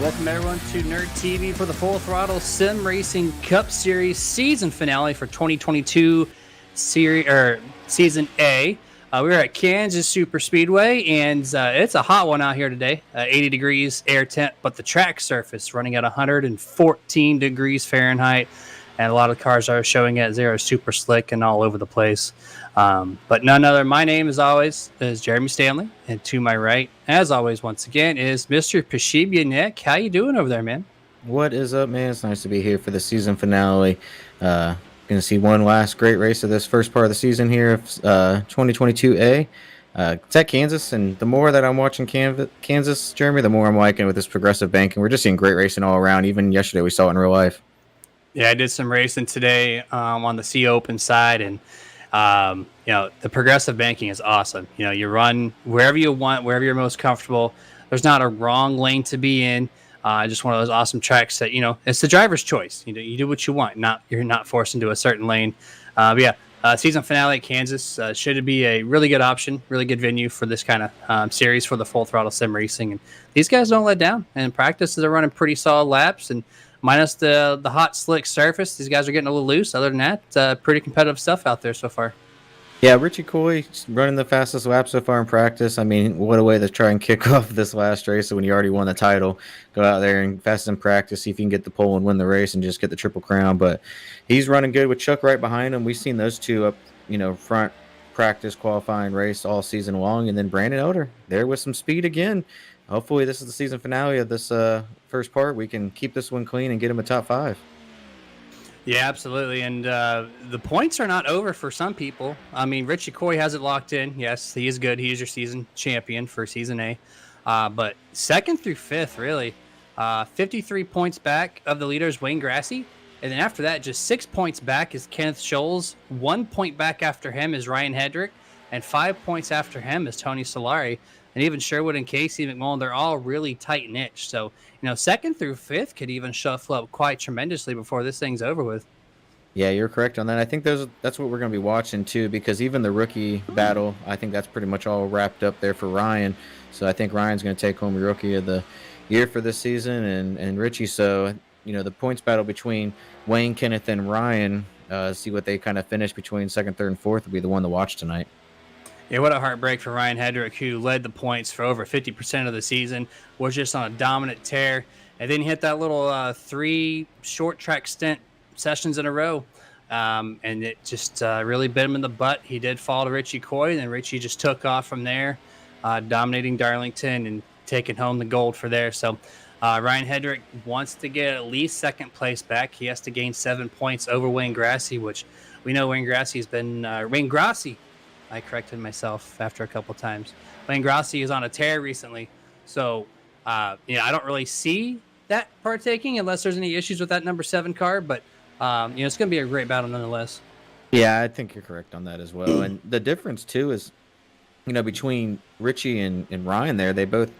Welcome everyone to Nerd TV for the Full Throttle Sim Racing Cup Series season finale for 2022 season A. We're at Kansas Super Speedway, and it's a hot one out here today. 80 degrees air temp, but the track surface running at 114 degrees Fahrenheit, and a lot of cars are showing at zero, super slick and all over the place. But none other. My name, as always, is Jeremy Stanley, and to my right, as always, once again, is Mr. Pashibia Nick. How you doing over there, man? What is up, man? It's nice to be here for the season finale. Gonna see one last great race of this first part of the season here of 2022A. It's at Kansas, and the more that I'm watching Kansas, Jeremy, the more I'm liking with this progressive banking. We're just seeing great racing all around. Even yesterday, we saw it in real life. Yeah, I did some racing today on the C Open side, and the progressive banking is awesome. You run wherever you want, wherever you're most comfortable. There's not a wrong lane to be in. Just one of those awesome tracks that it's the driver's choice. You do what you want. You're not forced into a certain lane. Season finale at Kansas should be a really good option, really good venue for this kind of series for the Full Throttle Sim Racing. And these guys don't let down. And in practice, they're running pretty solid laps, and minus the hot, slick surface, these guys are getting a little loose. Other than that, pretty competitive stuff out there so far. Yeah, Richie Coy running the fastest lap so far in practice. I mean, what a way to try and kick off this last race when you already won the title. Go out there and fast in practice, see if you can get the pole and win the race and just get the triple crown. But he's running good with Chuck right behind him. We've seen those two up, front practice, qualifying race all season long. And then Brandon Elder there with some speed again. Hopefully this is the season finale of this first part. We can keep this one clean and get him a top 5. Yeah, absolutely. And the points are not over for some people. I mean, Richie Coy has it locked in. Yes, he is good. He is your season champion for Season A. But second through fifth, really, 53 points back of the leaders, Wayne Grassy. And then after that, just 6 points back is Kenneth Scholes. 1 point back after him is Ryan Hedrick. And 5 points after him is Tony Solari. And even Sherwood and Casey McMullen, they're all really tight-knit. So, second through fifth could even shuffle up quite tremendously before this thing's over with. Yeah, you're correct on that. I think that's what we're going to be watching, too, because even the rookie battle, I think that's pretty much all wrapped up there for Ryan. So I think Ryan's going to take home Rookie of the Year for this season, and Richie. So, the points battle between Wayne, Kenneth, and Ryan, see what they kind of finish between second, third, and fourth will be the one to watch tonight. Yeah, what a heartbreak for Ryan Hedrick, who led the points for over 50% of the season, was just on a dominant tear, and then he hit that little 3 short track stint sessions in a row, and it just really bit him in the butt. He did fall to Richie Coy, and then Richie just took off from there, dominating Darlington and taking home the gold for there. So Ryan Hedrick wants to get at least second place back. He has to gain 7 points over Wayne Grassy, which we know Wayne Grassy's been Wayne Grassy. I corrected myself after a couple times. Wayne Grassy is on a tear recently. So, I don't really see that partaking unless there's any issues with that number 7 car. But, it's going to be a great battle nonetheless. Yeah, I think you're correct on that as well. And the difference, too, is, between Richie and Ryan there, they both,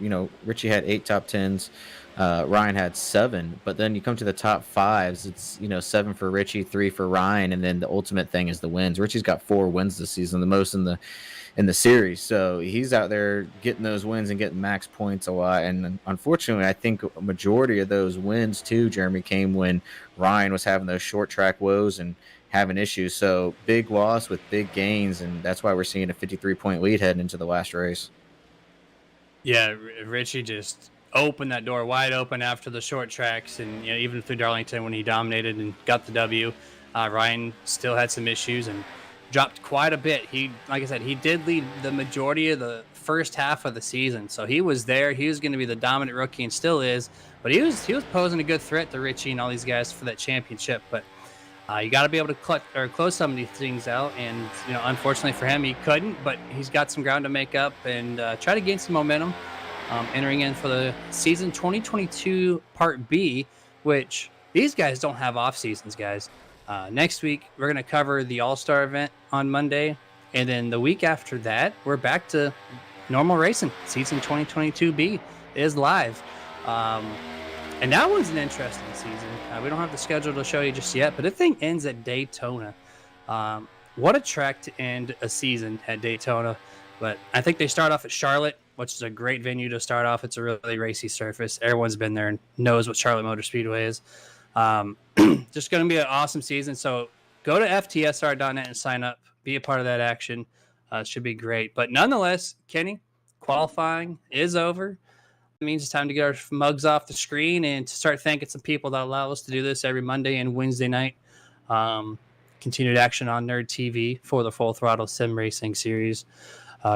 Richie had 8 top 10s. Ryan had 7, but then you come to the top 5s, it's 7 for Richie, 3 for Ryan, and then the ultimate thing is the wins. Richie's got 4 wins this season, the most in the series, so he's out there getting those wins and getting max points a lot. And unfortunately, I think a majority of those wins too, Jeremy, came when Ryan was having those short track woes and having issues. So big loss with big gains, and that's why we're seeing a 53-point lead heading into the last race. Yeah, Richie just opened that door wide open after the short tracks, and even through Darlington when he dominated and got the W. Ryan still had some issues and dropped quite a bit. Like I said, he did lead the majority of the first half of the season, so he was there. He was going to be the dominant rookie and still is, but he was posing a good threat to Richie and all these guys for that championship. But you got to be able to close some of these things out, and unfortunately for him, he couldn't. But he's got some ground to make up and try to gain some momentum. Entering in for the season 2022 Part B, which these guys don't have off seasons, guys. Next week, we're going to cover the All-Star event on Monday. And then the week after that, we're back to normal racing. Season 2022B is live. And that one's an interesting season. We don't have the schedule to show you just yet, but the thing ends at Daytona. What a track to end a season at Daytona. But I think they start off at Charlotte, which is a great venue to start off. It's a really racy surface. Everyone's been there and knows what Charlotte Motor Speedway is. Just going to be an awesome season. So go to FTSR.net and sign up. Be a part of that action. It should be great. But nonetheless, Kenny, qualifying is over. It means it's time to get our mugs off the screen and to start thanking some people that allow us to do this every Monday and Wednesday night. Continued action on Nerd TV for the Full Throttle Sim Racing Series,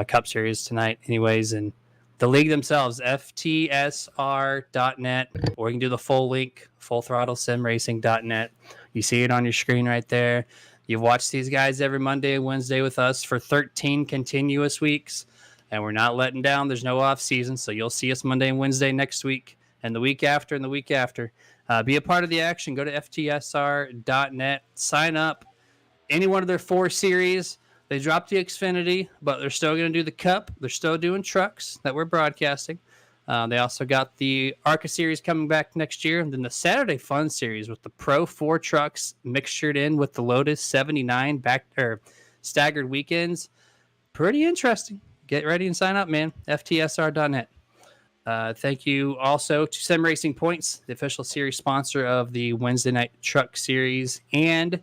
Cup Series tonight, anyways. And the league themselves, FTSR.net, or you can do the full link, fullthrottlesimracing.net. You see it on your screen right there. You've watched these guys every Monday and Wednesday with us for 13 continuous weeks, and we're not letting down. There's no off season, so you'll see us Monday and Wednesday next week, and the week after, and the week after. Be a part of the action. Go to FTSR.net. Sign up. Any one of their 4 series. They dropped the Xfinity, but they're still going to do the Cup. They're still doing trucks that we're broadcasting. They also got the ARCA series coming back next year, and then the Saturday Fun series with the Pro 4 trucks mixtured in with the Lotus 79 staggered weekends. Pretty interesting. Get ready and sign up, man. FTSR.net. Thank you also to Sim Racing Points, the official series sponsor of the Wednesday Night Truck Series and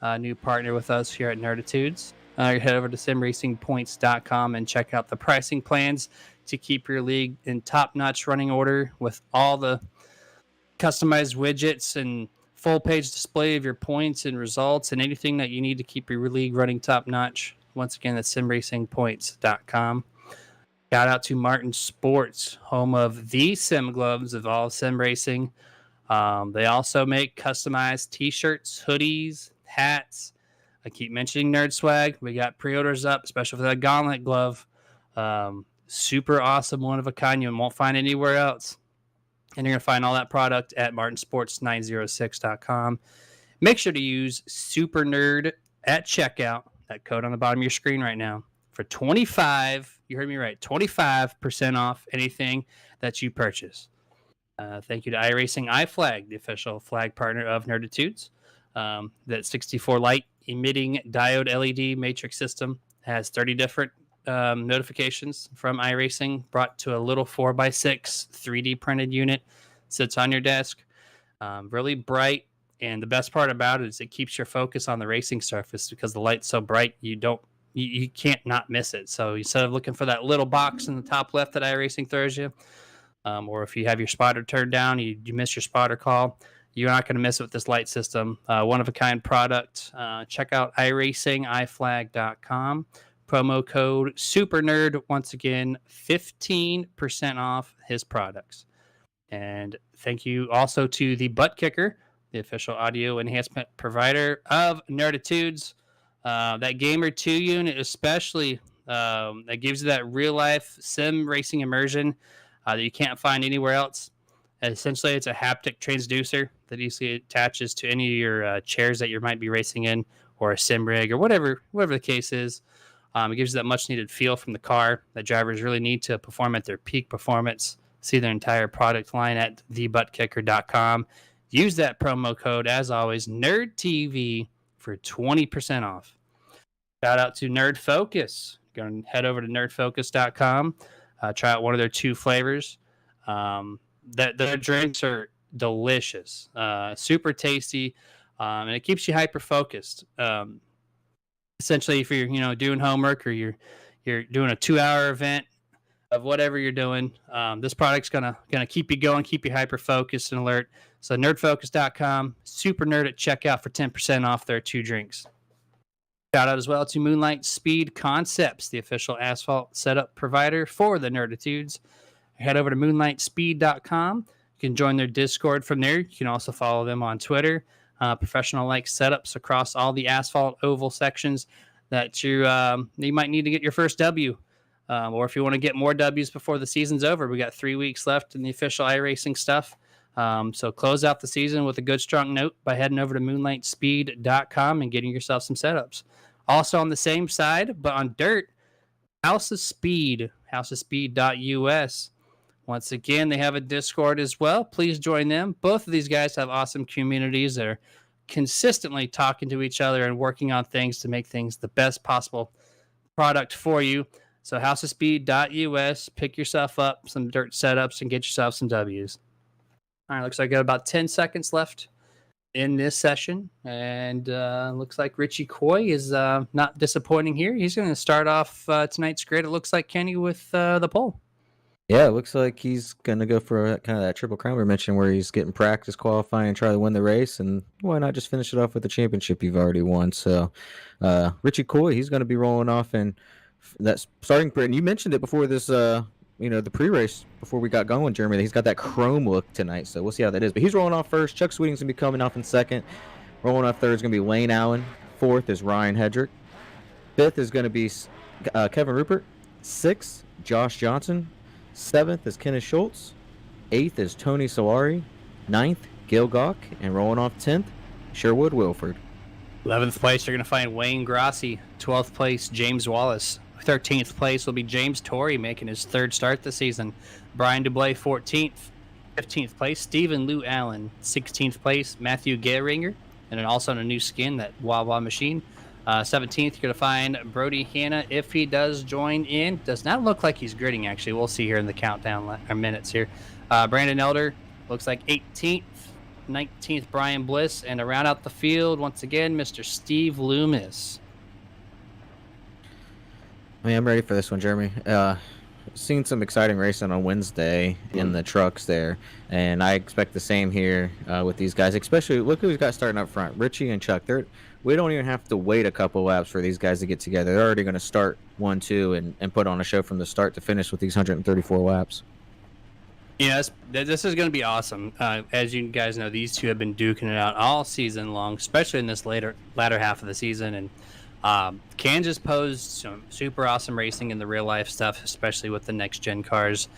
a new partner with us here at Nerditudes. Head over to simracingpoints.com and check out the pricing plans to keep your league in top-notch running order with all the customized widgets and full-page display of your points and results and anything that you need to keep your league running top-notch. Once again, that's simracingpoints.com. Shout out to Martin Sports, home of the sim gloves of all sim racing. They also make customized t-shirts, hoodies, hats. I keep mentioning Nerd Swag. We got pre-orders up, especially for that gauntlet glove. Super awesome, one of a kind. You won't find anywhere else. And you're going to find all that product at martinsports906.com. Make sure to use Super Nerd at checkout. That code on the bottom of your screen right now for 25. You heard me right. 25% off anything that you purchase. Thank you to iRacing iFlag, the official flag partner of Nerditudes. That 64 light emitting diode LED matrix system has 30 different notifications from iRacing brought to a little 4x6 3D printed unit. Sits on your desk. Really bright. And the best part about it is it keeps your focus on the racing surface because the light's so bright you can't not miss it. So instead of looking for that little box in the top left that iRacing throws you, or if you have your spotter turned down, you miss your spotter call, you're not going to miss it with this light system. One of a kind product. Check out iRacingiflag.com. Promo code SUPERNERD. Once again, 15% off his products. And thank you also to the Butt Kicker, the official audio enhancement provider of Nerditudes. That Gamer 2 unit especially, that gives you that real-life sim racing immersion that you can't find anywhere else. Essentially, it's a haptic transducer that easily attaches to any of your chairs that you might be racing in, or a sim rig, or whatever the case is. It gives you that much-needed feel from the car that drivers really need to perform at their peak performance. See their entire product line at thebuttkicker.com. Use that promo code, as always, NerdTV, for 20% off. Shout out to Nerd Focus. Go and head over to nerdfocus.com. Try out one of their 2 flavors. Their drinks are delicious, super tasty, and it keeps you hyper focused. Essentially, if you're doing homework or you're doing a 2-hour event of whatever you're doing, this product's gonna keep you going, keep you hyper focused and alert. So nerdfocus.com, super nerd at checkout for 10% off their 2 drinks. Shout out as well to Moonlight Speed Concepts, the official asphalt setup provider for the Nerditudes. Head over to moonlightspeed.com. You can join their Discord from there. You can also follow them on Twitter. Professional-like setups across all the asphalt oval sections that you might need to get your first W. Or if you want to get more W's before the season's over, we got 3 weeks left in the official iRacing stuff. So close out the season with a good, strong note by heading over to moonlightspeed.com and getting yourself some setups. Also on the same side, but on dirt, House of Speed, houseofspeed.us. Once again, they have a Discord as well. Please join them. Both of these guys have awesome communities that are consistently talking to each other and working on things to make things the best possible product for you. So houseofspeed.us, pick yourself up some dirt setups and get yourself some W's. All right, looks like I got about 10 seconds left in this session, and looks like Richie Coy is not disappointing here. He's going to start off tonight's grid. It looks like Kenny with the pole. Yeah, it looks like he's gonna go for kind of that triple crown we mentioned, where he's getting practice qualifying and try to win the race, and why not just finish it off with the championship you've already won? So, Richie Coy, he's gonna be rolling off in that starting grid. And you mentioned it before this, the pre-race before we got going, Jeremy. That he's got that chrome look tonight, so we'll see how that is. But he's rolling off first. Chuck Sweeting's gonna be coming off in second. Rolling off third is gonna be Lane Allen. Fourth is Ryan Hedrick. Fifth is gonna be Kevin Rupert. Sixth, Josh Johnson. Seventh is Kenneth Schultz. Eighth is Tony Solari. Ninth, Gil Gawk. And rolling off 10th, Sherwood Wilford. 11th place, you're going to find Wayne Grossi. 12th place, James Wallace. 13th place will be James Torrey, making his third start this season. Brian DeBlay, 14th. 15th place, Stephen Lou Allen. 16th place, Matthew Gehringer. And then also on a new skin, that Wawa machine. 17th, you're going to find Brody Hanna if he does join in. Does not look like he's gridding, actually. We'll see here in the countdown minutes here. Brandon Elder looks like 18th. 19th, Brian Bliss. And to round out the field, once again, Mr. Steve Loomis. I'm ready for this one, Jeremy. Seen some exciting racing on Wednesday in the trucks there, and I expect the same here with these guys. Especially, look who's got starting up front, Richie and Chuck. We don't even have to wait a couple laps for these guys to get together. They're already going to start 1-2 and put on a show from the start to finish with these 134 laps. Yes, this is going to be awesome. As you guys know, these two have been duking it out all season long, especially in this latter half of the season. And Kansas posed some super awesome racing in the real life stuff, especially with the next gen cars.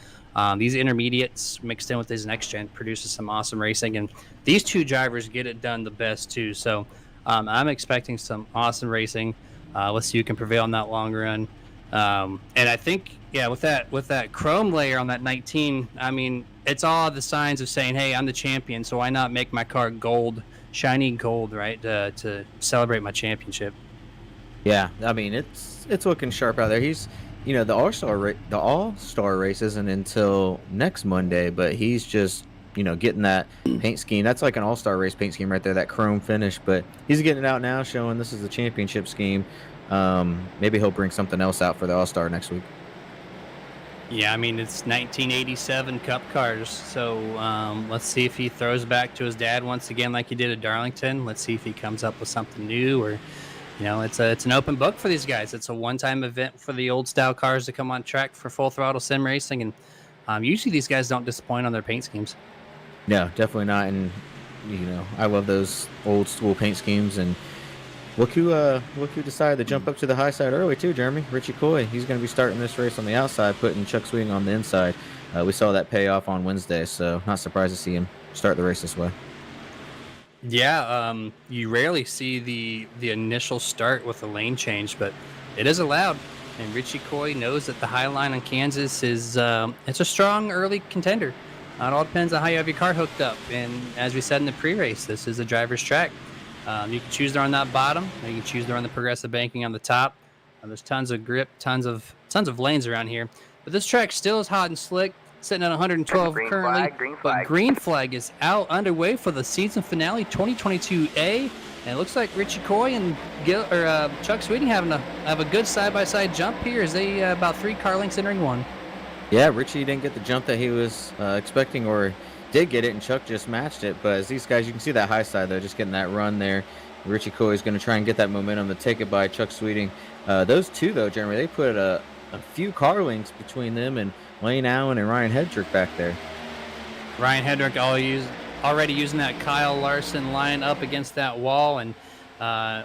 These intermediates mixed in with these next gen produces some awesome racing, and these two drivers get it done the best too. So I'm expecting some awesome racing. Let's see who can prevail in that long run. And I think, with that chrome layer on that 19, I mean, it's all the signs of saying, hey, I'm the champion, so why not make my car gold, shiny gold, right, to celebrate my championship. Yeah, I mean, it's looking sharp out there. He's, the All-Star race isn't until next Monday, but he's just, getting that paint scheme. That's like an All-Star race paint scheme right there, that chrome finish. But he's getting it out now, showing this is the championship scheme. Maybe he'll bring something else out for the All-Star next week. Yeah, I mean, it's 1987 Cup cars, so let's see if he throws back to his dad once again like he did at Darlington. Let's see if he comes up with something new, or it's an open book for these guys. It's a one-time event for the old style cars to come on track for full throttle sim racing, and usually these guys don't disappoint on their paint schemes. No, definitely not. And I love those old school paint schemes. And look who decided to jump up to the high side early too, Jeremy. Richie Coy. He's going to be starting this race on the outside, putting Chuck Sweeting on the inside. We saw that pay off on Wednesday, so not surprised to see him start the race this way. Yeah, you rarely see the initial start with a lane change, but it is allowed. And Richie Coy knows that the high line on Kansas is it's a strong early contender. It all depends on how you have your car hooked up. And as we said in the pre-race, this is a driver's track. You can choose to run that bottom, or you can choose to run the progressive banking on the top. There's tons of grip, tons of lanes around here. But this track still is hot and slick, sitting at 112 currently. Green flag. But green flag is out underway for the season finale 2022A. And it looks like Richie Coy and Chuck Sweeting have a good side-by-side jump here as they about 3 car lengths entering one. Yeah, Richie didn't get the jump that he was expecting, or did get it, and Chuck just matched it. But as these guys, you can see that high side, they're just getting that run there. Richie Coy is going to try and get that momentum to take it by Chuck Sweeting. Those two, though, Jeremy, they put a few car lengths between them and Lane Allen and Ryan Hedrick back there. Ryan Hedrick already using that Kyle Larson line up against that wall, and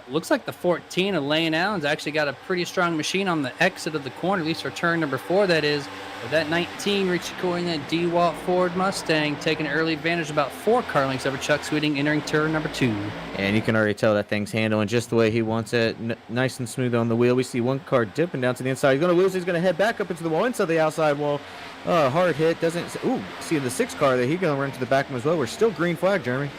looks like the 14 of Lane Allen's actually got a pretty strong machine on the exit of the corner, at least for turn number 4, that is. With that 19, Richie Coy and that DeWalt Ford Mustang taking early advantage, about 4 car lengths over Chuck Sweeting entering turn number 2. And you can already tell that thing's handling just the way he wants it, nice and smooth on the wheel. We see one car dipping down to the inside. He's going to lose. He's going to head back up into the wall, inside the outside wall. Hard hit. See the 6 car that he's going to run to the back of him as well. We're still green flag, Jeremy.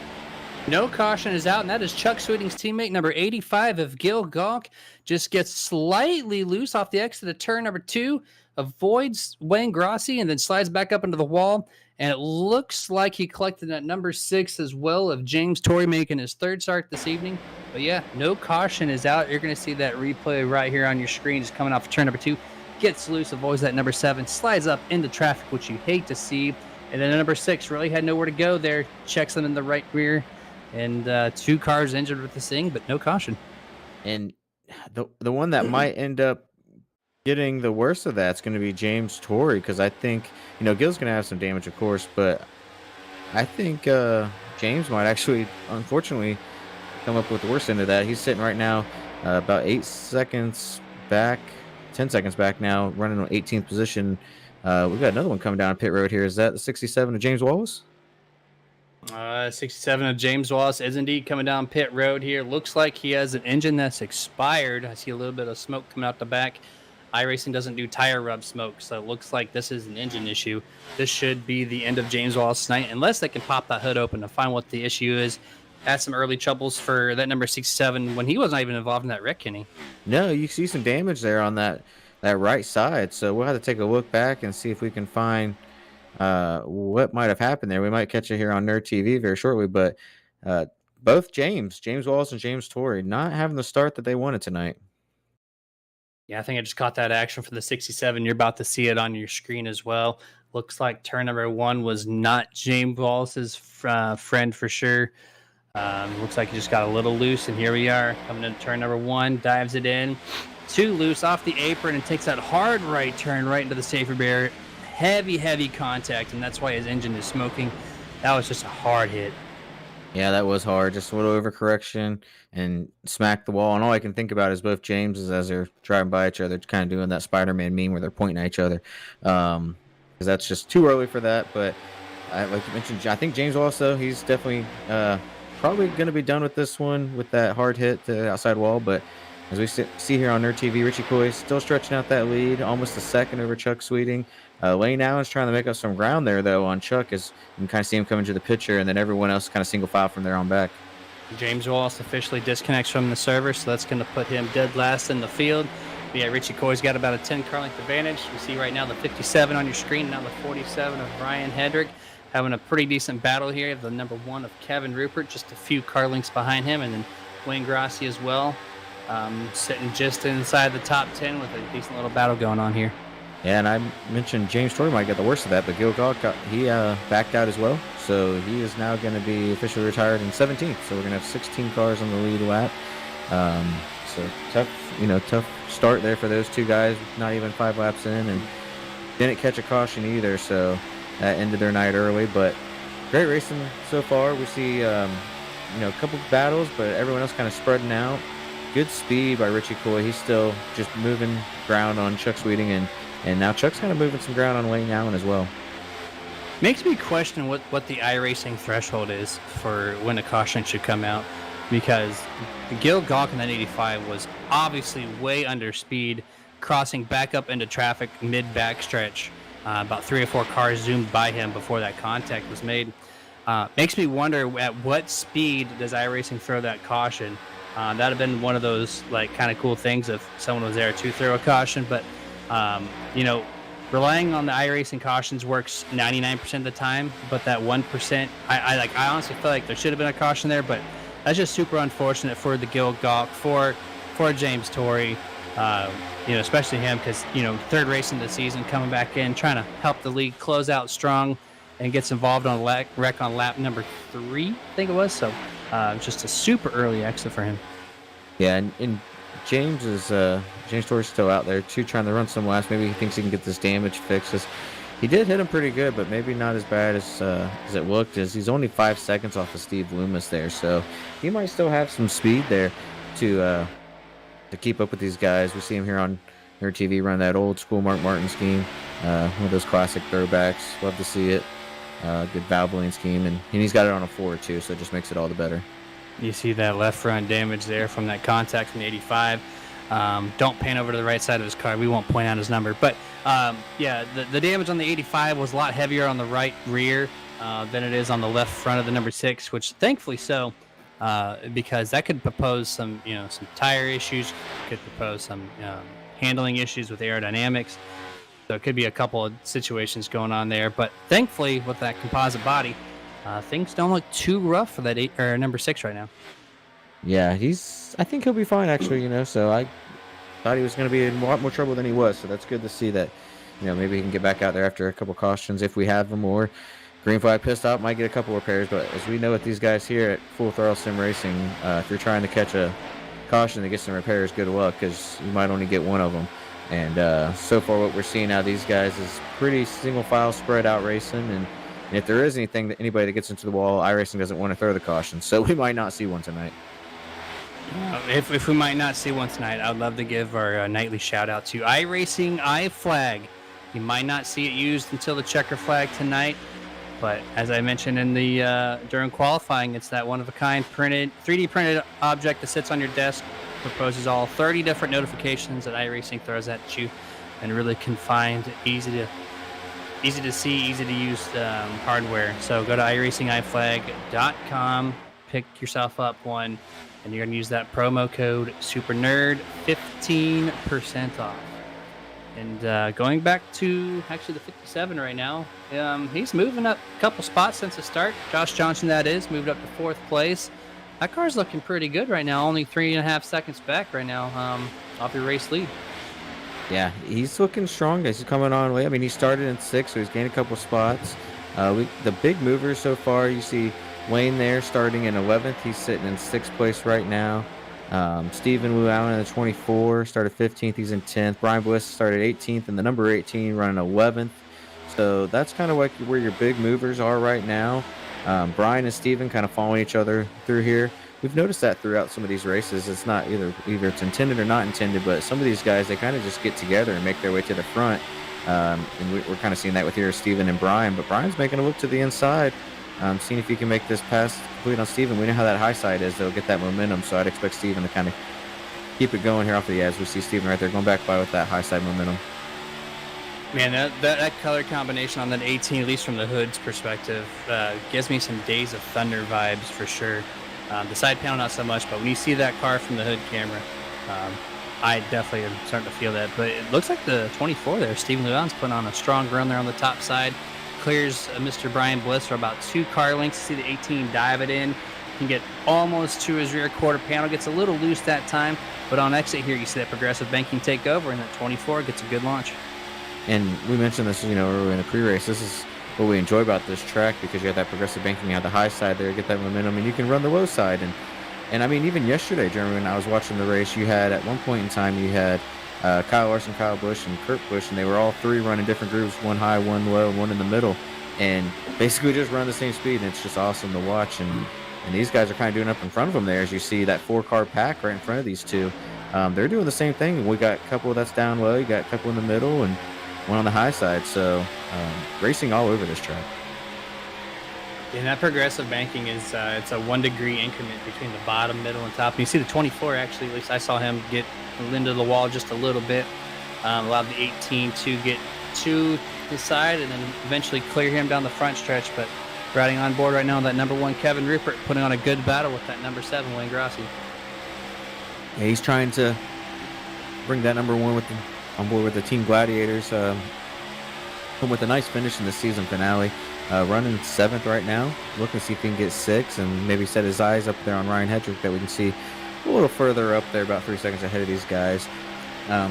No caution is out, and that is Chuck Sweeting's teammate, number 85 of Gil Gawk. Just gets slightly loose off the exit of turn number 2, avoids Wayne Grossi, and then slides back up into the wall. And it looks like he collected that number 6 as well of James Torrey making his third start this evening. But yeah, no caution is out. You're going to see that replay right here on your screen. Just coming off of turn number 2. Gets loose, avoids that number 7, slides up into traffic, which you hate to see. And then number 6 really had nowhere to go there. Checks him in the right rear. And 2 cars injured with this thing, but no caution. And the one that might end up getting the worst of that's going to be James Torrey, because I think, Gil's going to have some damage, of course, but I think James might actually, unfortunately, come up with the worst end of that. He's sitting right now about 8 seconds back, 10 seconds back now, running on 18th position. We've got another one coming down pit road here. Is that the 67 of James Wallace? 67 of James Wallace is indeed coming down pit road here. Looks like he has an engine that's expired. I see a little bit of smoke coming out the back. iRacing doesn't do tire rub smoke, so it looks like this is an engine issue. This should be the end of James Wallace tonight, unless they can pop that hood open to find what the issue is. Had some early troubles for that number 67 when he wasn't even involved in that wreck, Kenny. No, you see some damage there on that right side, so we'll have to take a look back and see if we can find what might have happened there. We might catch it here on Nerd TV very shortly, but both James Wallace and James Torrey not having the start that they wanted tonight. Yeah, I think I just caught that action for the 67. You're about to see it on your screen as well. Looks like turn number 1 was not James Wallace's friend for sure. Looks like he just got a little loose, and here we are coming into turn number 1, dives it in. 2 loose off the apron and takes that hard right turn right into the safety barrier. Heavy contact, and that's why his engine is smoking. That was just a hard hit. Yeah, that was hard. Just a little overcorrection and smacked the wall. And all I can think about is both Jameses as they're driving by each other, kind of doing that Spider-Man meme where they're pointing at each other. Because that's just too early for that. But like you mentioned, I think James also, he's definitely probably going to be done with this one with that hard hit to the outside wall. But as we see here on Nerd TV, Richie Coy still stretching out that lead, almost a second over Chuck Sweeting. Lane Allen's trying to make up some ground there, though, on Chuck, as you can kind of see him coming to the picture, and then everyone else kind of single file from there on back. James Wallace officially disconnects from the server, so that's going to put him dead last in the field. But yeah, Richie Coy's got about a 10 car length advantage. You see right now the 57 on your screen, now the 47 of Ryan Hedrick, having a pretty decent battle here. You have the number 1 of Kevin Rupert, just a few car lengths behind him, and then Wayne Grossi as well, sitting just inside the top 10 with a decent little battle going on here. Yeah, and I mentioned James Torrey might get the worst of that, but Gil Gawk, he backed out as well. So he is now going to be officially retired in 17th. So we're going to have 16 cars on the lead lap. So tough start there for those two guys, not even 5 laps in, and didn't catch a caution either. So that ended their night early, but great racing so far. We see, a couple of battles, but everyone else kind of spreading out. Good speed by Richie Coy. He's still just moving ground on Chuck Sweeting, and now Chuck's kind of moving some ground on Wayne Allen as well. Makes me question what the iRacing threshold is for when a caution should come out, because Gil Gawk in that 85 was obviously way under speed, crossing back up into traffic mid-backstretch. About 3 or 4 cars zoomed by him before that contact was made. Makes me wonder at what speed does iRacing throw that caution. That'd have been one of those kind of cool things if someone was there to throw a caution, but relying on the iRacing cautions works 99% of the time, but that 1%, I honestly feel like there should have been a caution there, but that's just super unfortunate for the Gil Gawk, for James Torrey, especially him, because, third race in the season, coming back in, trying to help the league close out strong and gets involved on a wreck on lap number 3, I think it was, so just a super early exit for him. Yeah, and James Torrey's still out there too, trying to run some laps. Maybe he thinks he can get this damage fixed. He did hit him pretty good, but maybe not as bad as it looked. As he's only 5 seconds off of Steve Loomis there, so he might still have some speed there to keep up with these guys. We see him here on Nerd TV run that old school Mark Martin scheme, one of those classic throwbacks. Love to see it. Good Valvoline scheme, and he's got it on a 4 too, so it just makes it all the better. You see that left front damage there from that contact from the 85. Don't pan over to the right side of his car. We won't point out his number. But, the damage on the 85 was a lot heavier on the right rear. than it is on the left front of the number 6, which thankfully so, because that could propose some, some tire issues, could propose some handling issues with aerodynamics. So it could be a couple of situations going on there. But thankfully, with that composite body, things don't look too rough for that number 6 right now. Yeah, I think he'll be fine actually. So I thought he was going to be in a lot more trouble than he was. So that's good to see that. Maybe he can get back out there after a couple cautions if we have them, or green flag pissed out might get a couple repairs. But as we know with these guys here at Full Throttle Sim Racing, if you're trying to catch a caution to get some repairs, good luck, because you might only get one of them. And so far what we're seeing out of these guys is pretty single file spread out racing. And if there is anybody that gets into the wall, iRacing doesn't want to throw the caution. So we might not see one tonight. If we might not see one tonight, I'd love to give our nightly shout out to iRacing iFlag. You might not see it used until the checker flag tonight, but as I mentioned in the during qualifying, it's that one-of-a-kind 3D printed object that sits on your desk, proposes all 30 different notifications that iRacing throws at you, and really confined, easy to see, easy to use hardware. So go to iRacingIFlag.com, pick yourself up one, and you're going to use that promo code SuperNerd, 15% off. And going back to actually the 57 right now, he's moving up a couple spots since the start. Josh Johnson, that is, moved up to 4th place. That car's looking pretty good right now, only 3.5 seconds back right now off your race lead. Yeah, he's looking strong. He's coming on late. I mean, he started in 6th, so he's gained a couple spots. The big movers so far, you see Wayne there starting in 11th. He's sitting in 6th place right now. Stephen Wu Allen in the 24 started 15th. He's in 10th. Brian Bliss started 18th, and the number 18 running 11th. So that's kind of like where your big movers are right now. Brian and Stephen kind of following each other through here. We've noticed that throughout some of these races. It's not either it's intended or not intended, but some of these guys, they kind of just get together and make their way to the front. And we're kind of seeing that with here Stephen and Brian. But Brian's making a look to the inside. Seeing if he can make this pass complete on Steven. We know how that high side is. They'll get that momentum, so I'd expect Steven to kind of keep it going here off the edge. We see Steven right there going back by with that high side momentum. Man, that color combination on that 18, at least from the hood's perspective, gives me some Days of Thunder vibes for sure. The side panel, not so much, but when you see that car from the hood camera, I definitely am starting to feel that. But it looks like the 24 there, Steven Leon's putting on a strong run there on the top side. Clears Mr. Brian Bliss for about 2 car lengths. See the 18 dive it in. Can get almost to his rear quarter panel. Gets a little loose that time, but on exit here, you see that progressive banking take over, and that 24 gets a good launch. And we mentioned this, earlier in the pre-race. This is what we enjoy about this track, because you have that progressive banking, you have the high side there, get that momentum, and you can run the low side. And I mean, even yesterday, Jeremy, when I was watching the race, you had at one point in time, you had Kyle Larson, Kyle Busch, and Kurt Busch, and they were all 3 running different groups, one high, one low, and one in the middle, and basically just run the same speed, and it's just awesome to watch. And these guys are kind of doing up in front of them there, as you see that 4-car pack right in front of these two. They're doing the same thing. We got a couple that's down low, you got a couple in the middle, and one on the high side. So racing all over this track. And that progressive banking is it's a 1 degree increment between the bottom, middle, and top. And you see the 24 actually, at least I saw him get into the wall just a little bit. Allowed the 18 to get to the side and then eventually clear him down the front stretch. But riding on board right now, that number 1 Kevin Rupert putting on a good battle with that number 7 Wayne Grossi. Yeah, he's trying to bring that number 1 on board with the Team Gladiators. With a nice finish in the season finale. Running 7th right now. Looking to see if he can get 6 and maybe set his eyes up there on Ryan Hedrick, that we can see a little further up there, about 3 seconds ahead of these guys.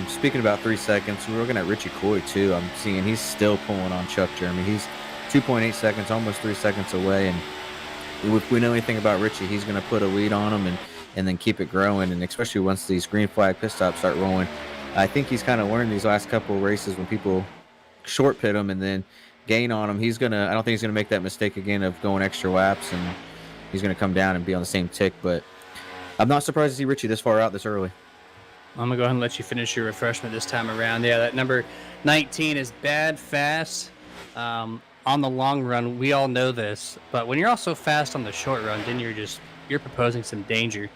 Speaking about 3 seconds, we're looking at Richie Coy too. I'm seeing he's still pulling on Chuck Jeremy. He's 2.8 seconds, almost 3 seconds away. And if we know anything about Richie, he's going to put a lead on him and then keep it growing. And especially once these green flag pit stops start rolling, I think he's kind of learned these last couple of races when people short pit him and then gain on him. I don't think he's gonna make that mistake again of going extra laps, and he's gonna come down and be on the same tick. But I'm not surprised to see Richie this far out this early. I'm gonna go ahead and let you finish your refreshment this time around. Yeah, that number 19 is bad fast on the long run. We all know this, but when you're also fast on the short run, then you're proposing some danger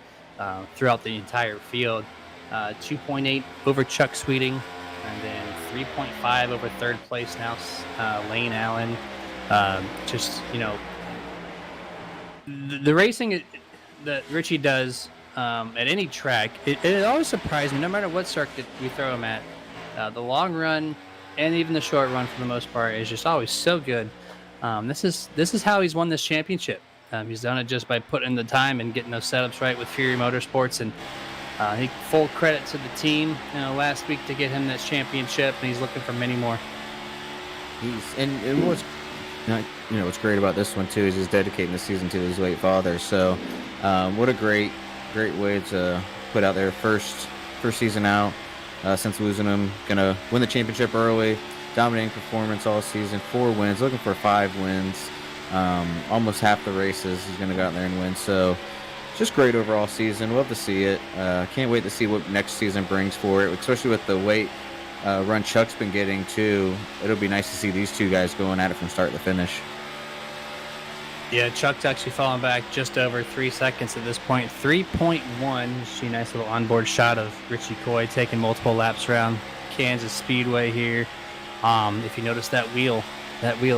throughout the entire field. 2.8 over Chuck Sweeting, and then 3.5 over third place now, Lane Allen. Just the racing that Richie does at any track, it always surprises me, no matter what circuit we throw him at. The long run and even the short run, for the most part, is just always so good. This is how he's won this championship. He's done it just by putting in the time and getting those setups right with Fury Motorsports, and I think full credit to the team last week to get him this championship, and he's looking for many more. And what's what's great about this one too is he's dedicating the season to his late father. So, what a great way to put out their first season out since losing him. Gonna win the championship early, dominating performance all season, 4 wins, looking for 5 wins, almost half the races he's gonna go out there and win. So, just great overall season. Love to see it. Can't wait to see what next season brings for it, especially with the weight run Chuck's been getting too. It'll be nice to see these two guys going at it from start to finish. Yeah, Chuck's actually falling back just over 3 seconds at this point. 3.1. See a nice little onboard shot of Richie Coy taking multiple laps around Kansas Speedway here. If you notice that wheel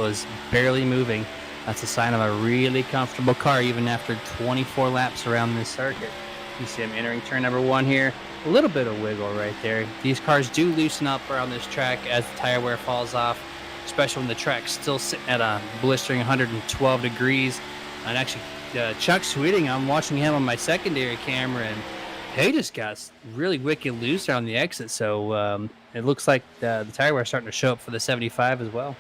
is barely moving. That's a sign of a really comfortable car, even after 24 laps around this circuit. You see him entering turn number 1 here. A little bit of wiggle right there. These cars do loosen up around this track as the tire wear falls off, especially when the track's still sitting at a blistering 112 degrees. And actually, Chuck Sweeting, I'm watching him on my secondary camera, and he just got really wicked loose around the exit. So it looks like the tire wear is starting to show up for the 75 as well.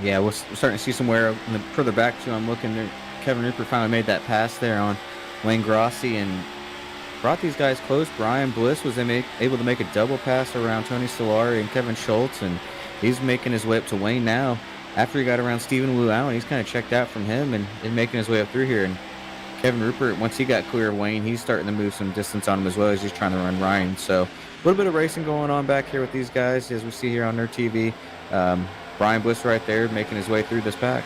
Yeah, we're starting to see some wear further back too. I'm looking at Kevin Rupert finally made that pass there on Wayne Grossi and brought these guys close. Brian Bliss was able to make a double pass around Tony Solari and Kevin Schultz, and he's making his way up to Wayne now. After he got around Stephen Wu Allen, he's kind of checked out from him and making his way up through here. And Kevin Rupert, once he got clear of Wayne, he's starting to move some distance on him as well as he's trying to run Ryan. So a little bit of racing going on back here with these guys, as we see here on their TV. Brian Bliss right there making his way through this pack.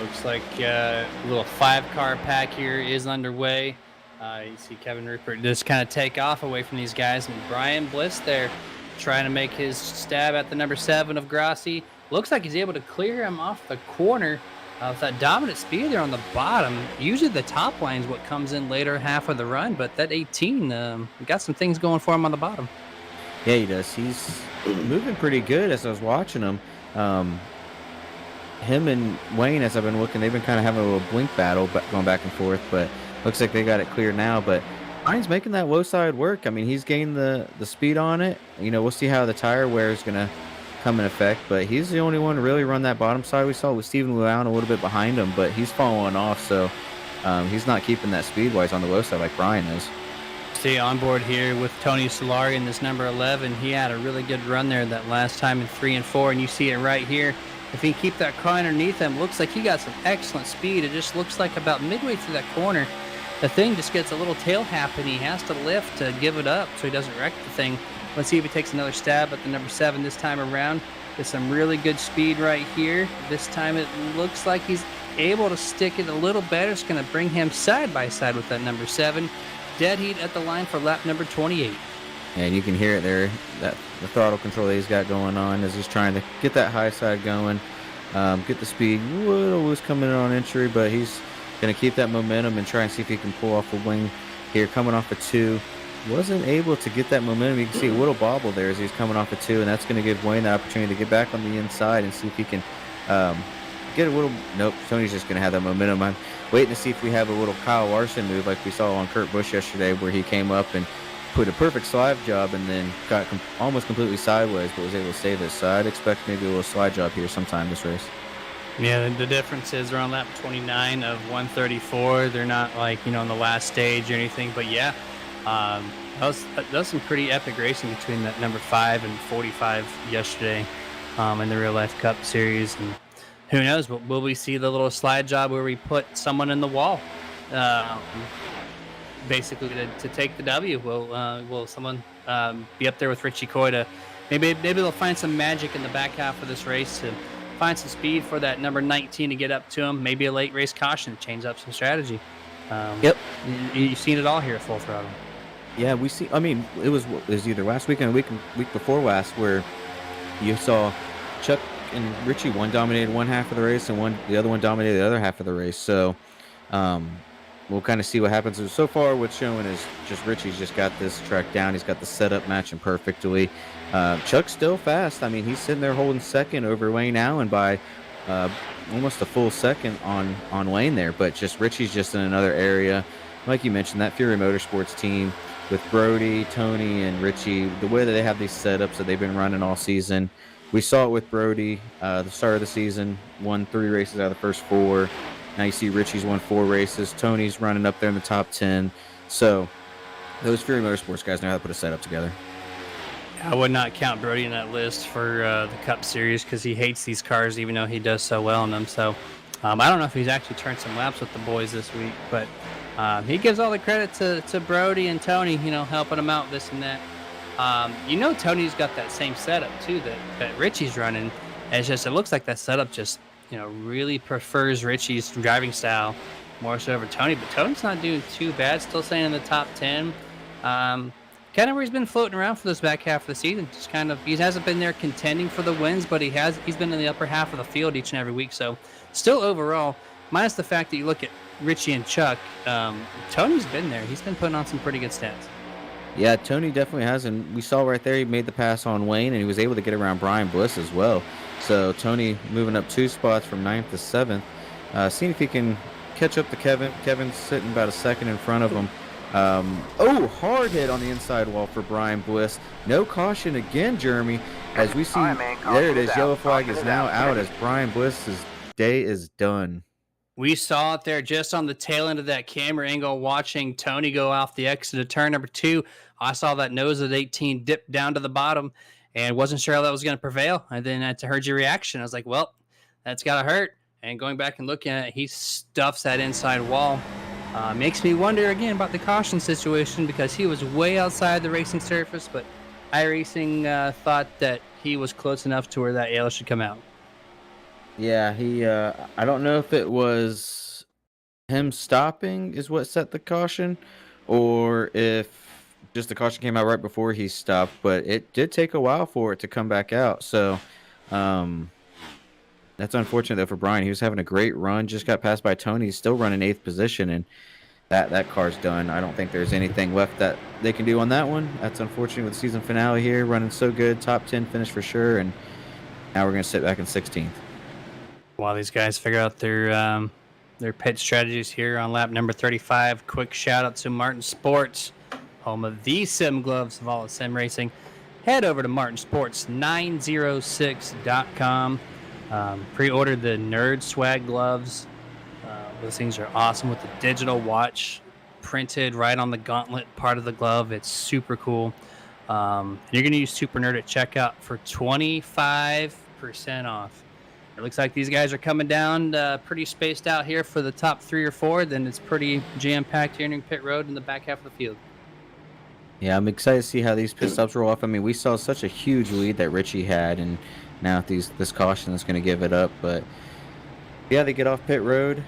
Looks like a little 5-car pack here is underway. You see Kevin Rupert just kind of take off away from these guys, and Brian Bliss there trying to make his stab at the number 7 of Grossi. Looks like he's able to clear him off the corner with that dominant speed there on the bottom. Usually the top line is what comes in later half of the run, but that 18 got some things going for him on the bottom. Yeah, he does. He's moving pretty good as I was watching him. Him and Wayne, as I've been looking, they've been kind of having a little blink battle going back and forth, but looks like they got it clear now. But Ryan's making that low side work. I mean, he's gained the speed on it. We'll see how the tire wear is going to come in effect, but he's the only one to really run that bottom side. We saw with Stephen Luan a little bit behind him, but he's falling off, so he's not keeping that speed-wise on the low side like Brian is. See on board here with Tony Solari in this number 11. He had a really good run there that last time in 3 and 4, and you see it right here. If he can keep that car underneath him, looks like he got some excellent speed. It just looks like about midway through that corner, the thing just gets a little tail happen. He has to lift to give it up so he doesn't wreck the thing. Let's see if he takes another stab at the number 7 this time around. There's some really good speed right here. This time it looks like he's able to stick it a little better. It's going to bring him side by side with that number 7. Dead heat at the line for lap number 28. And you can hear it there, the throttle control that he's got going on as he's trying to get that high side going, get the speed. A little loose coming in on entry, but he's going to keep that momentum and try and see if he can pull off a wing here. Coming off a 2. Wasn't able to get that momentum. You can see a little bobble there as he's coming off a 2, and that's going to give Wayne the opportunity to get back on the inside and see if he can get a little. Nope, Tony's just going to have that momentum. I'm waiting to see if we have a little Kyle Larson move like we saw on Kurt Busch yesterday, where he came up and put a perfect slide job and then got almost completely sideways, but was able to save this. So I'd expect maybe a little slide job here sometime this race. Yeah, the difference is they're on lap 29 of 134. They're not like, in the last stage or anything, but yeah. That was some pretty epic racing between that number 5 and 45 yesterday in the Real Life Cup Series. And who knows, will we see the little slide job where we put someone in the wall basically to take the W? Will someone be up there with Richie Coy to maybe they'll find some magic in the back half of this race to find some speed for that number 19 to get up to him? Maybe a late race caution to change up some strategy. Yep. You've seen it all here at Full Throttle. Yeah, we see. I mean, it was either last weekend or week before last where you saw Chuck and Richie one dominated one half of the race, and the other one dominated the other half of the race. So um, we'll kind of see what happens. So far, what's showing is just Richie's just got this track down. He's got the setup matching perfectly. Chuck's still fast. I mean, he's sitting there holding second over Wayne Allen by uh, almost a full second on Wayne there. But just Richie's just in another area. Like you mentioned, that Fury Motorsports team with Brody, Tony, and Richie, the way that they have these setups that they've been running all season. We saw it with Brody, the start of the season, won 3 races out of the first 4. Now you see Richie's won 4 races. Tony's running up there in the top 10. So those Fury Motorsports guys know how to put a setup together. I would not count Brody in that list for the Cup Series because he hates these cars, even though he does so well in them. So I don't know if he's actually turned some laps with the boys this week, but he gives all the credit to Brody and Tony, helping him out, this and that. Tony's got that same setup too that Richie's running. And it's just, it looks like that setup just, really prefers Richie's driving style more so over Tony. But Tony's not doing too bad, still staying in the top 10. Kind of where he's been floating around for this back half of the season. Just kind of, he hasn't been there contending for the wins, but he's been in the upper half of the field each and every week. So still overall, minus the fact that you look at Richie and Chuck, Tony's been there. He's been putting on some pretty good stats. Yeah, Tony definitely has, and we saw right there he made the pass on Wayne, and he was able to get around Brian Bliss as well. So Tony moving up 2 spots from 9th to 7th. Seeing if he can catch up to Kevin. Kevin's sitting about a second in front of him. Hard hit on the inside wall for Brian Bliss. No caution again, Jeremy. As we see, there it is. Yellow flag is now out as Brian Bliss's day is done. We saw it there just on the tail end of that camera angle, watching Tony go off the exit of turn number 2. I saw that nose at 18 dip down to the bottom and wasn't sure how that was going to prevail. And then I heard your reaction. I was like, well, that's got to hurt. And going back and looking at it, he stuffs that inside wall. Makes me wonder again about the caution situation because he was way outside the racing surface, but iRacing thought that he was close enough to where that yellow should come out. Yeah, he. I don't know if it was him stopping is what set the caution, or if just the caution came out right before he stopped. But it did take a while for it to come back out. So, that's unfortunate though for Brian. He was having a great run, just got passed by Tony. He's still running 8th position, and that car's done. I don't think there's anything left that they can do on that one. That's unfortunate with the season finale here, running so good, top 10 finish for sure, and now we're gonna sit back in 16th. While these guys figure out their pit strategies here on lap number 35, quick shout out to Martin Sports, home of the sim gloves of all of sim racing. Head over to martinsports906.com. Pre-ordered the Nerd Swag gloves. Those things are awesome with the digital watch printed right on the gauntlet part of the glove. It's super cool. You're going to use Super Nerd at checkout for 25% off. It looks like these guys are coming down pretty spaced out here for the top 3 or 4. Then it's pretty jam-packed here in pit road in the back half of the field. Yeah, I'm excited to see how these pit stops roll off. I mean, we saw such a huge lead that Richie had, and now this caution is going to give it up. But yeah, they get off pit road.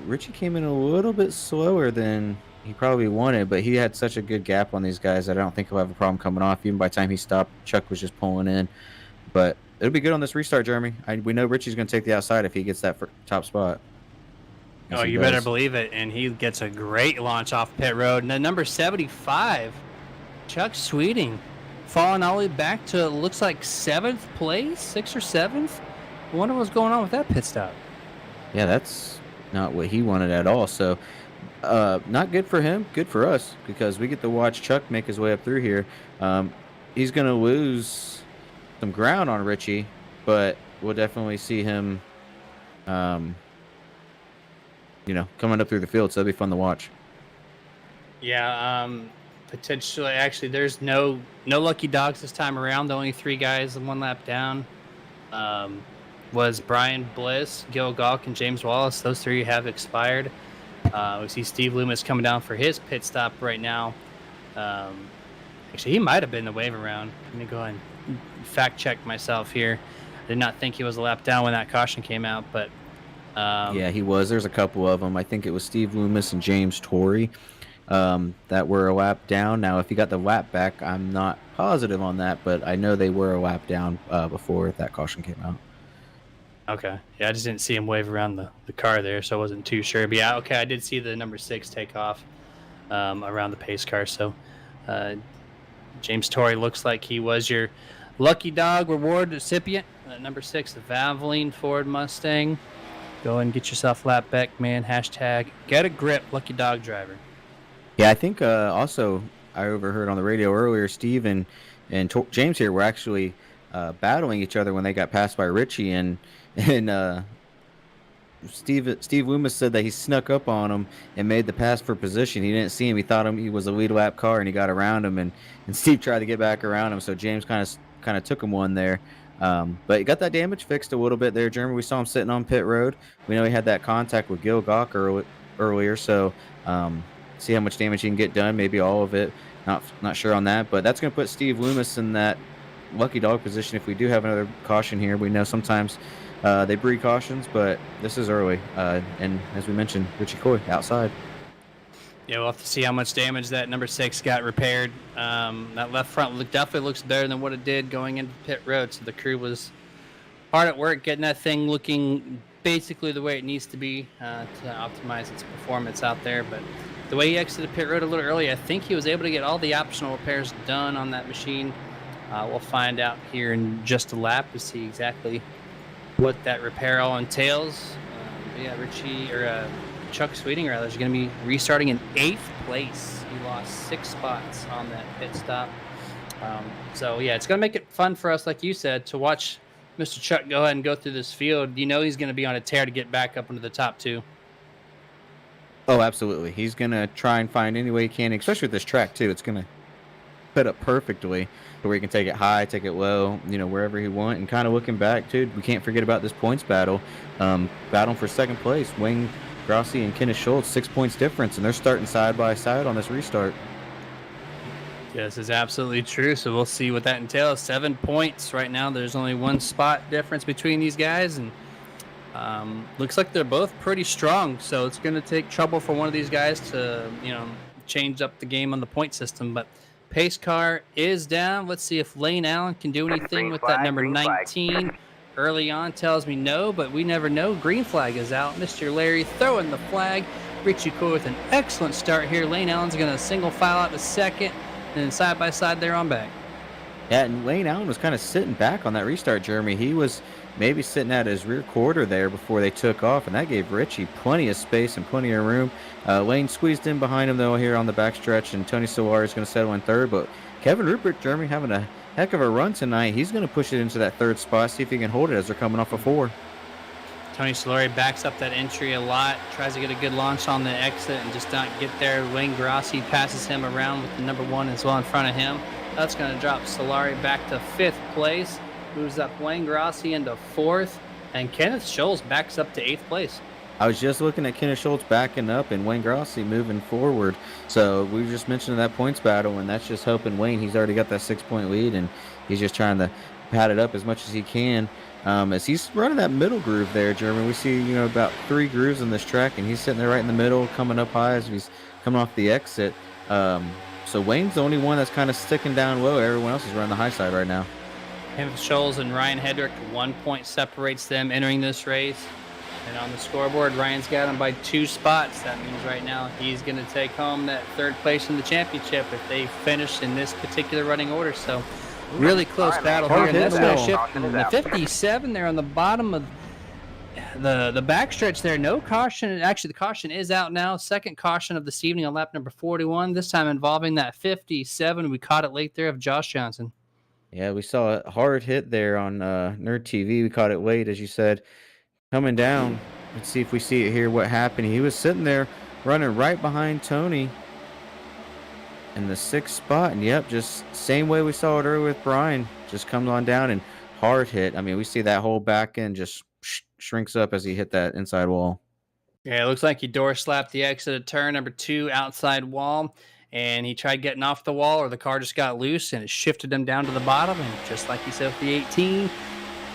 Richie came in a little bit slower than he probably wanted, but he had such a good gap on these guys that I don't think he'll have a problem coming off. Even by the time he stopped, Chuck was just pulling in. But it'll be good on this restart, Jeremy. We know Richie's going to take the outside if he gets that top spot. Oh, you better believe it. And he gets a great launch off pit road. And then number 75, Chuck Sweeting, falling all the way back to, looks like 7th place, 6th or 7th. I wonder what's going on with that pit stop. Yeah, that's not what he wanted at all. So, not good for him, good for us, because we get to watch Chuck make his way up through here. He's going to lose some ground on Richie, but we'll definitely see him, coming up through the field, so it'll be fun to watch. Yeah, potentially. Actually, there's no lucky dogs this time around. The only 3 guys and 1 lap down was Brian Bliss, Gil Gawk, and James Wallace. Those 3 have expired. We see Steve Loomis coming down for his pit stop right now. Actually, he might have been the wave around. Let me go ahead and fact check myself here. I did not think he was a lap down when that caution came out, but yeah, he was. There's a couple of them. I think it was Steve Loomis and James Torrey that were a lap down. Now, if he got the lap back, I'm not positive on that, but I know they were a lap down before that caution came out. Okay. Yeah, I just didn't see him wave around the car there, so I wasn't too sure. But yeah, okay, I did see the number 6 take off around the pace car. So uh, James Torrey looks like he was your lucky dog reward recipient. Number 6, the Valvoline Ford Mustang. Go and get yourself lap back, man. Hashtag get a grip, lucky dog driver. Yeah, I think also I overheard on the radio earlier, Steve and James here were actually battling each other when they got passed by Richie, and Steve Loomis said that he snuck up on him and made the pass for position. He didn't see him. He thought he was a lead lap car, and he got around him. And Steve tried to get back around him. So James kind of took him one there. But he got that damage fixed a little bit there, Jeremy. We saw him sitting on pit road. We know he had that contact with Gil Gawk earlier. So see how much damage he can get done. Maybe all of it. Not sure on that. But that's going to put Steve Loomis in that lucky dog position if we do have another caution here. We know sometimes they breed cautions, but this is early. And as we mentioned, Richie Coy outside. Yeah, we'll have to see how much damage that number 6 got repaired. That left front definitely looks better than what it did going into pit road. So the crew was hard at work getting that thing looking basically the way it needs to be to optimize its performance out there. But the way he exited pit road a little early, I think he was able to get all the optional repairs done on that machine. We'll find out here in just a lap to see exactly what that repair all entails. Chuck Sweeting rather is going to be restarting in 8th place. He lost 6 spots on that pit stop. So yeah, it's going to make it fun for us, like you said, to watch Mr. Chuck go ahead and go through this field. You know he's going to be on a tear to get back up into the top 2. Oh, absolutely. He's going to try and find any way he can, especially with this track too. It's going to put up perfectly where he can take it high, take it low, wherever he wants. And kind of looking back, too, we can't forget about this points battle. Battling for second place, Wayne Grossi and Kenneth Schultz, 6 points difference, and they're starting side by side on this restart. Yes, is absolutely true. So we'll see what that entails. 7 points right now. There's only 1 spot difference between these guys, and looks like they're both pretty strong. So it's going to take trouble for one of these guys to, change up the game on the point system. But pace car is down. Let's see if Lane Allen can do anything with that number 19. Early on tells me no, but we never know. Green flag is out. Mr. Larry throwing the flag. Richie Coy with an excellent start here. Lane Allen's going to single file out to second, and then side by side there on back. Yeah, and Lane Allen was kind of sitting back on that restart, Jeremy. He was maybe sitting at his rear quarter there before they took off, and that gave Richie plenty of space and plenty of room. Lane squeezed in behind him, though, here on the backstretch, and Tony Solari is going to settle in third. But Kevin Rupert, Jeremy, having a heck of a run tonight. He's going to push it into that third spot, see if he can hold it as they're coming off a 4. Tony Solari backs up that entry a lot, tries to get a good launch on the exit and just not get there. Wayne Grossi passes him around with the number 1 as well in front of him. That's going to drop Solari back to 5th place. Moves up Wayne Grossi into 4th. And Kenneth Schultz backs up to 8th place. I was just looking at Kenneth Schultz backing up and Wayne Grossi moving forward. So we just mentioned that points battle, and that's just helping Wayne. He's already got that 6-point lead, and he's just trying to pad it up as much as he can. As he's running that middle groove there, Jeremy, we see about 3 grooves in this track, and he's sitting there right in the middle, coming up high as he's coming off the exit. So Wayne's the only one that's kind of sticking down low. Everyone else is running the high side right now. Kenneth Schultz and Ryan Hedrick, 1 point separates them entering this race. And on the scoreboard, Ryan's got him by 2 spots. That means right now he's going to take home that 3rd place in the championship if they finish in this particular running order. So really close battle here. And that's going to shift the 57 there on the bottom of the backstretch there. No caution. Actually, the caution is out now. 2nd caution of this evening on lap number 41, this time involving that 57. We caught it late there of Josh Johnson. Yeah, we saw a hard hit there on Nerd TV. We caught it late, as you said. Coming down, let's see if we see it here, what happened. He was sitting there running right behind Tony in the 6th spot. And, yep, just same way we saw it earlier with Brian. Just comes on down and hard hit. I mean, we see that whole back end just shrinks up as he hit that inside wall. Yeah, it looks like he door slapped the exit of turn number 2 outside wall. And he tried getting off the wall, or the car just got loose, and it shifted him down to the bottom. And just like he said with the 18,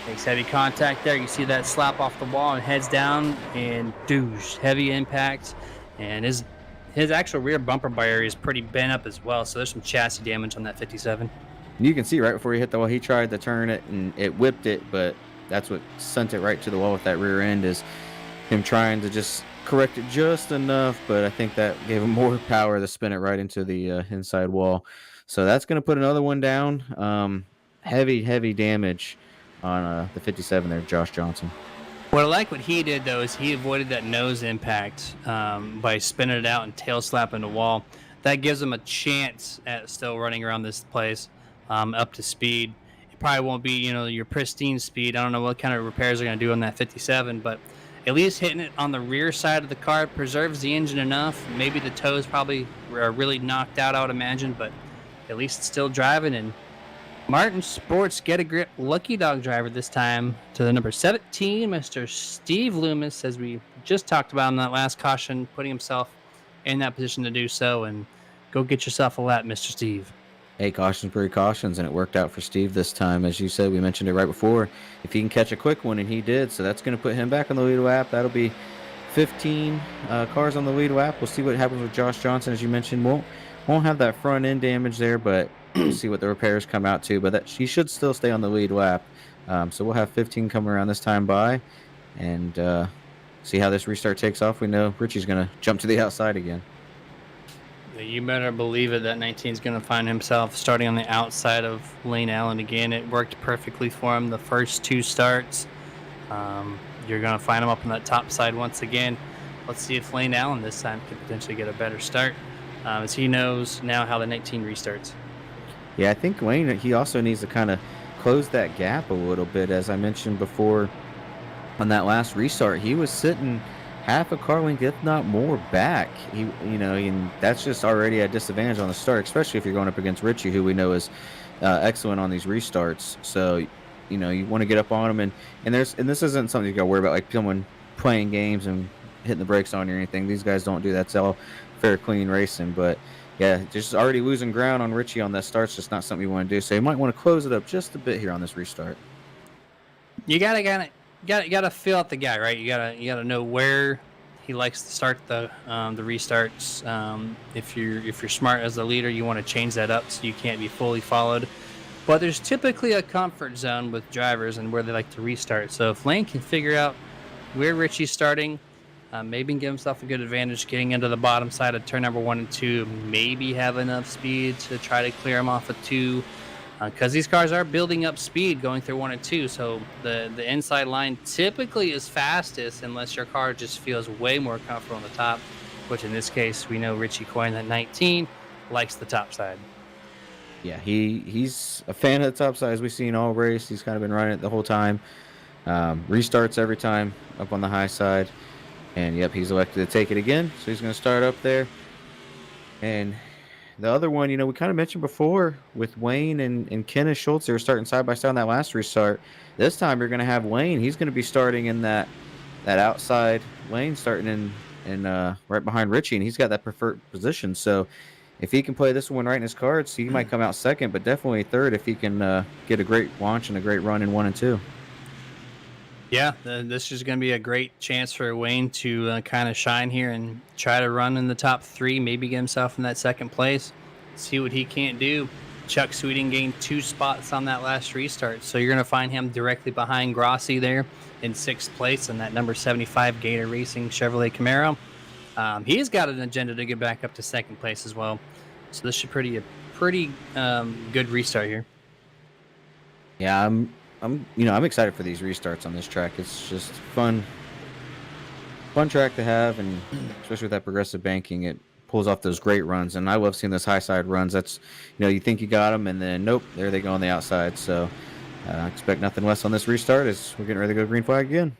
makes heavy contact there. You see that slap off the wall and heads down, and douche, heavy impact. And his actual rear bumper bar area is pretty bent up as well, so there's some chassis damage on that 57. You can see right before he hit the wall, he tried to turn it, and it whipped it, but that's what sent it right to the wall with that rear end, is him trying to just correct it just enough, but I think that gave him more power to spin it right into the inside wall. So that's going to put another one down. Heavy damage on the 57 there, Josh Johnson. What I like what he did though is he avoided that nose impact by spinning it out and tail slapping the wall. That gives him a chance at still running around this place up to speed. It probably won't be your pristine speed. I don't know what kind of repairs they're going to do on that 57, but at least hitting it on the rear side of the car preserves the engine enough. Maybe the toes probably are really knocked out, I would imagine, but at least it's still driving. And Martin Sports Get a Grip lucky dog driver this time to the number 17, Mr. Steve Loomis, as we just talked about in that last caution, putting himself in that position to do so. And go get yourself a lap, Mr. Steve. Hey, cautions, precautions, and it worked out for Steve this time. As you said, we mentioned it right before. If he can catch a quick one, and he did, so that's going to put him back on the lead lap. That'll be 15 cars on the lead lap. We'll see what happens with Josh Johnson, as you mentioned. Won't have that front end damage there, but we'll see what the repairs come out to. But that he should still stay on the lead lap. So we'll have 15 coming around this time by, and see how this restart takes off. We know Richie's going to jump to the outside again. You better believe it. That 19 is going to find himself starting on the outside of Lane Allen again. It worked perfectly for him the first two starts. You're going to find him up on that top side once again. Let's see if Lane Allen this time can potentially get a better start, as he knows now how the 19 restarts. Yeah, I think Wayne, he also needs to kind of close that gap a little bit. As I mentioned before, on that last restart, he was sitting half a car length, if not more, back. And that's just already a disadvantage on the start, especially if you're going up against Richie, who we know is excellent on these restarts. So, you want to get up on him, and this isn't something you got to worry about, like someone playing games and hitting the brakes on you or anything. These guys don't do that. It's all fair, clean racing. But yeah, just already losing ground on Richie on that start's just not something you want to do. So you might want to close it up just a bit here on this restart. You gotta feel out the guy, right? You gotta know where he likes to start the restarts. If you're smart as the leader, you want to change that up so you can't be fully followed. But there's typically a comfort zone with drivers and where they like to restart. So if Lane can figure out where Richie's starting, maybe give himself a good advantage getting into the bottom side of turn number 1 and 2, maybe have enough speed to try to clear him off of 2. Because these cars are building up speed going through 1 and 2, so the inside line typically is fastest unless your car just feels way more comfortable on the top, which in this case we know Richie Coyne, that 19, likes the top side. Yeah, he's a fan of the top side, as we've seen all race. He's kind of been running it the whole time. Restarts every time up on the high side, and yep, he's elected to take it again, so he's going to start up there. And the other one, we kind of mentioned before with Wayne and Kenneth Schultz, they were starting side by side on that last restart. This time you're going to have Wayne. He's going to be starting in that outside lane, starting in right behind Richie, and he's got that preferred position. So if he can play this one right in his cards, he might come out second, but definitely third if he can get a great launch and a great run in 1 and 2. Yeah, this is going to be a great chance for Wayne to kind of shine here and try to run in the top 3, maybe get himself in that second place, see what he can't do. Chuck Sweeting gained 2 spots on that last restart, so you're going to find him directly behind Grossi there in 6th place in that number 75 Gator Racing Chevrolet Camaro. He's got an agenda to get back up to 2nd place as well, so this should be a pretty good restart here. Yeah, I'm excited for these restarts on this track. It's just fun track to have, and especially with that progressive banking, it pulls off those great runs. And I love seeing those high side runs. That's, you think you got them, and then nope, there they go on the outside. So expect nothing less on this restart as we're getting ready to go green flag again.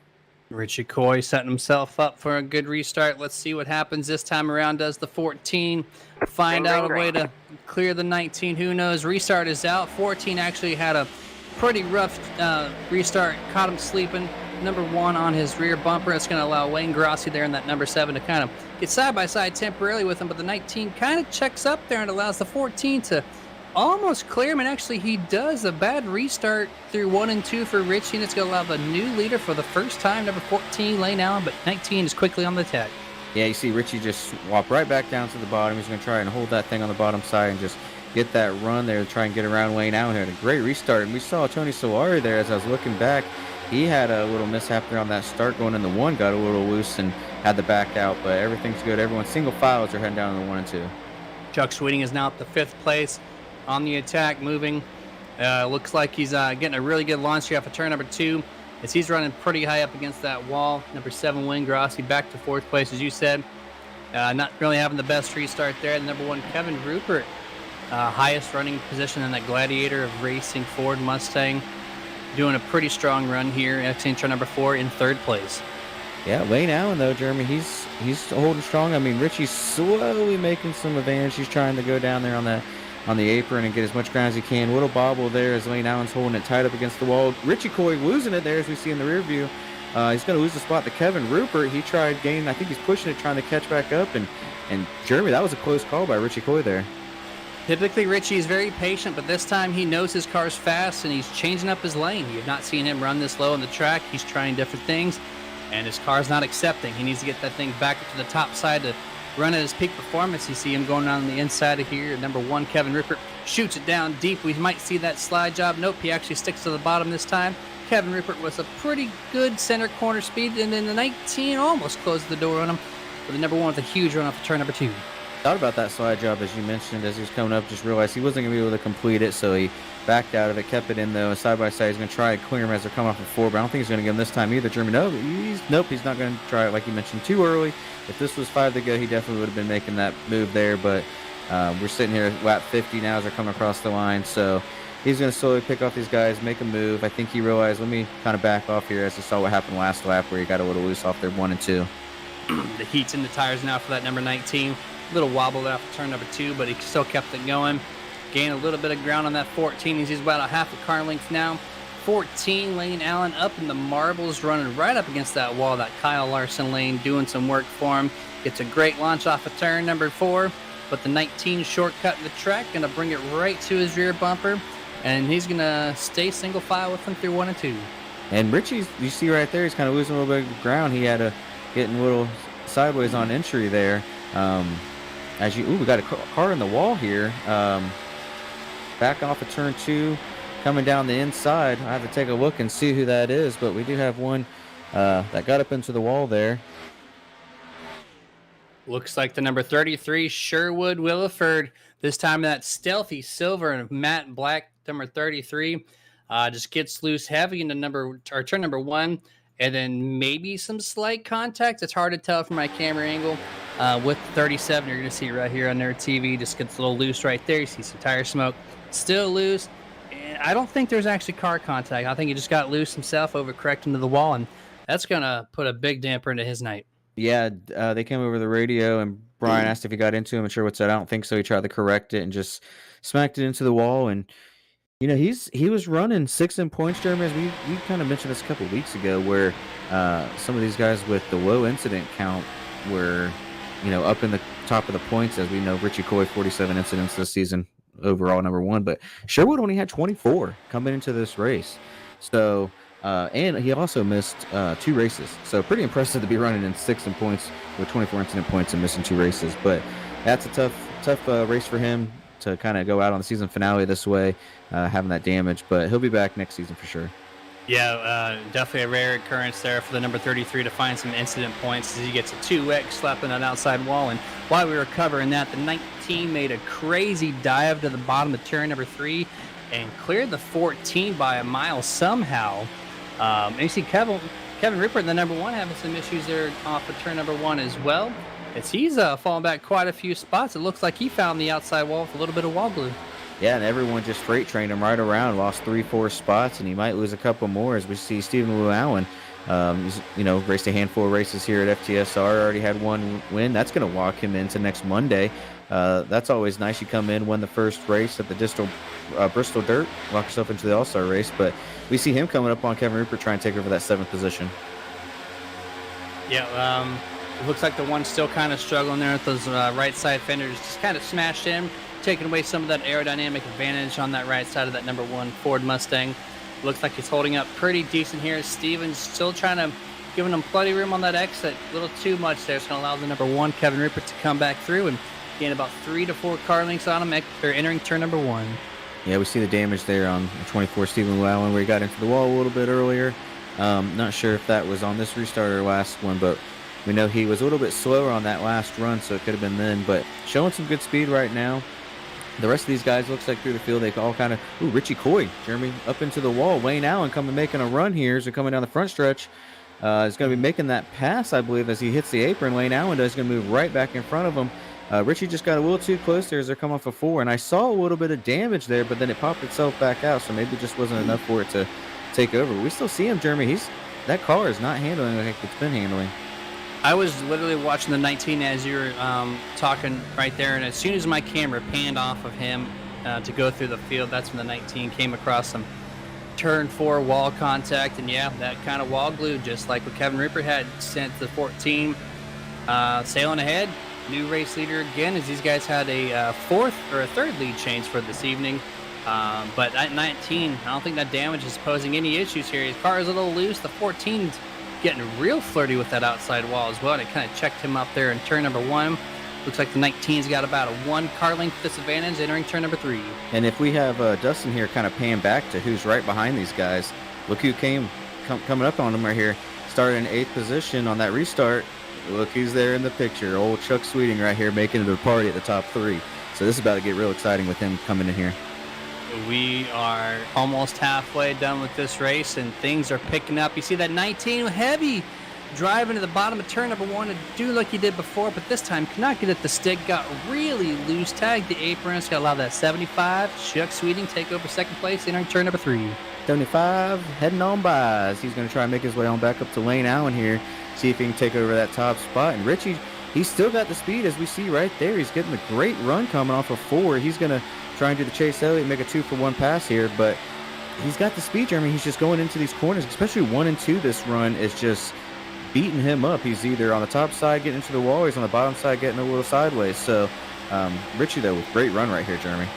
Richie Coy setting himself up for a good restart. Let's see what happens this time around. Does the 14 find out a way to clear the 19? Who knows? Restart is out. 14 actually had a pretty rough restart, caught him sleeping. Number 1 on his rear bumper. It's going to allow Wayne Grossi there in that number 7 to kind of get side by side temporarily with him, but the 19 kind of checks up there and allows the 14 to almost clear him. And actually, he does a bad restart through 1 and 2 for Richie, and it's going to allow the new leader for the first time, number 14, Lane Allen, but 19 is quickly on the attack. Yeah, you see Richie just walk right back down to the bottom. He's going to try and hold that thing on the bottom side and just get that run there to try and get around Wayne Allen. Had a great restart, and we saw Tony Solari there as I was looking back. He had a little mishap there on that start going in the one, got a little loose and had the back out, but everything's good. Everyone's single file as they're heading down to the 1 and 2. Chuck Sweeting is now at the 5th place on the attack, moving. Looks like he's getting a really good launch here off of turn number 2 as he's running pretty high up against that wall. Number 7, Wayne Grossi, back to 4th place, as you said. Not really having the best restart there. The number 1, Kevin Rupert, highest running position in that Gladiator of Racing Ford Mustang. Doing a pretty strong run here. Exiting turn number 4 in 3rd place. Yeah, Lane Allen though, Jeremy, he's holding strong. I mean, Richie's slowly making some advantage. He's trying to go down there on the apron and get as much ground as he can. Little bobble there as Lane Allen's holding it tight up against the wall. Richie Coy losing it there as we see in the rear view. He's going to lose the spot to Kevin Rupert. He tried gaining. I think he's pushing it, trying to catch back up. And Jeremy, that was a close call by Richie Coy there. Typically, Richie is very patient, but this time he knows his car's fast and he's changing up his lane. You've not seen him run this low on the track. He's trying different things, and his car's not accepting. He needs to get that thing back up to the top side to run at his peak performance. You see him going on the inside of here. Number 1, Kevin Rupert, shoots it down deep. We might see that slide job. Nope, he actually sticks to the bottom this time. Kevin Rupert was a pretty good center corner speed, and then the 19 almost closed the door on him. But the number 1 with a huge run off of turn number 2. Thought about that slide job, as you mentioned, as he was coming up, just realized he wasn't going to be able to complete it, so he backed out of it, kept it in, though, and side by side, he's going to try to clear him as they're coming off of 4, but I don't think he's going to get him this time either, Jeremy. Nope, he's not going to try it, like you mentioned, too early. If this was 5 to go, he definitely would have been making that move there, but we're sitting here at lap 50 now as they're coming across the line, so he's going to slowly pick off these guys, make a move. I think he realized, let me kind of back off here, as he saw what happened last lap, where he got a little loose off their 1 and 2. The heat's in the tires now for that number 19. Little wobble off of turn number 2, but he still kept it going. Gained a little bit of ground on that 14. He's about a half a car length now. 14, Lane Allen up in the marbles, running right up against that wall, that Kyle Larson lane, doing some work for him. Gets a great launch off of turn number 4, but the 19 shortcut in the track, going to bring it right to his rear bumper, and he's going to stay single file with him through 1 and 2. And Richie's, you see right there, he's kind of losing a little bit of ground. He had getting a little sideways on entry there. We got a car in the wall here. Back off of turn 2, coming down the inside. I have to take a look and see who that is, but we do have one that got up into the wall there. Looks like the number 33, Sherwood Williford. This time that stealthy silver and matte black number 33 just gets loose heavy into turn number 1. And then maybe some slight contact. It's hard to tell from my camera angle. With 37, you're going to see right here on their TV, just gets a little loose right there. You see some tire smoke. Still loose. And I don't think there's actually car contact. I think he just got loose himself, overcorrecting to the wall, and that's going to put a big damper into his night. Yeah, they came over the radio, and Brian asked if he got into him, and sure what said, I don't think so. He tried to correct it and just smacked it into the wall, and you know, he was running 6 in points, Jeremy, as we kind of mentioned this a couple of weeks ago, where some of these guys with the low incident count were, you know, up in the top of the points. As we know, Richie Coy, 47 incidents this season, overall number 1, but Sherwood only had 24 coming into this race. So, and he also missed 2 races. So pretty impressive to be running in 6 in points with 24 incident points and missing 2 races. But that's a tough race for him to kind of go out on the season finale this way, having that damage, but he'll be back next season for sure. Yeah, definitely a rare occurrence there for the number 33 to find some incident points as he gets a 2X slapping that outside wall. And while we were covering that, the 19 made a crazy dive to the bottom of turn number 3 and cleared the 14 by a mile somehow. And you see Kevin Rupert, the number 1, having some issues there off of turn number 1 as well. As he's fallen back quite a few spots. It looks like he found the outside wall with a little bit of wall glue. Yeah, and everyone just freight trained him right around, lost 3-4 spots, and he might lose a couple more, as we see Stephen Lou Allen. He's, you know, raced a handful of races here at FTSR, already had 1 win. That's going to walk him into next Monday. That's always nice. You come in, win the first race at the Bristol Dirt, lock yourself into the All-Star race. But we see him coming up on Kevin Rupert trying to take over that 7th position. Yeah, it looks like the one's still kind of struggling there with those right side fenders. Just kind of smashed in, taking away some of that aerodynamic advantage on that right side of that number 1 Ford Mustang. Looks like he's holding up pretty decent here. Steven's still trying to giving him plenty of room on that exit. A little too much there. It's going to allow the number 1 Kevin Rupert to come back through and gain about 3 to 4 car lengths on him entering turn number 1. Yeah, we see the damage there on the 24 Stephen Lou Allen, where he got into the wall a little bit earlier. Not sure if that was on this restart or last one, but we know he was a little bit slower on that last run, so it could have been then. But showing some good speed right now. The rest of these guys looks like through the field they all kind of Richie Coy, Jeremy up into the wall. Wayne Allen coming making a run here as they're coming down the front stretch. Is going to be making that pass, I believe, as he hits the apron. Wayne Allen does going to move right back in front of him. Richie just got a little too close there as they're coming off a 4, and I saw a little bit of damage there, but then it popped itself back out, so maybe it just wasn't enough for it to take over. We still see him, Jeremy. That car is not handling like it's been handling. I was literally watching the 19 as you were talking right there, and as soon as my camera panned off of him to go through the field, that's when the 19 came across some turn 4 wall contact, and yeah, that kind of wall glue, just like what Kevin Rupert had sent the 14 sailing ahead. New race leader again, as these guys had a third lead change for this evening. But at 19, I don't think that damage is posing any issues here. His car is a little loose. The 14's getting real flirty with that outside wall as well, and it kind of checked him up there in turn number 1. Looks like the 19's got about a 1 car length disadvantage entering turn number 3. And if we have Dustin here kind of paying back to who's right behind these guys, look who coming up on them right here. Started in 8th position on that restart. Look who's there in the picture. Old Chuck Sweeting right here making it a party at the top 3. So this is about to get real exciting with him coming in here. We are almost halfway done with this race, and things are picking up. You see that 19 heavy driving to the bottom of turn number 1 to do like he did before, but this time could not get at the stick. Got really loose, tagged the apron. It's got to allow that 75. Chuck Sweeting take over 2nd place, entering turn number 3. 75 heading on by as he's going to try and make his way on back up to Wayne Allen here, see if he can take over that top spot. And Richie, he's still got the speed as we see right there. He's getting a great run coming off of 4. He's going to try and do the Chase Elliott, make a 2-for-1 pass here, but he's got the speed, Jeremy. He's just going into these corners, especially 1 and 2. This run is just beating him up. He's either on the top side getting into the wall, or he's on the bottom side getting a little sideways. So Richie, though, with great run right here, Jeremy.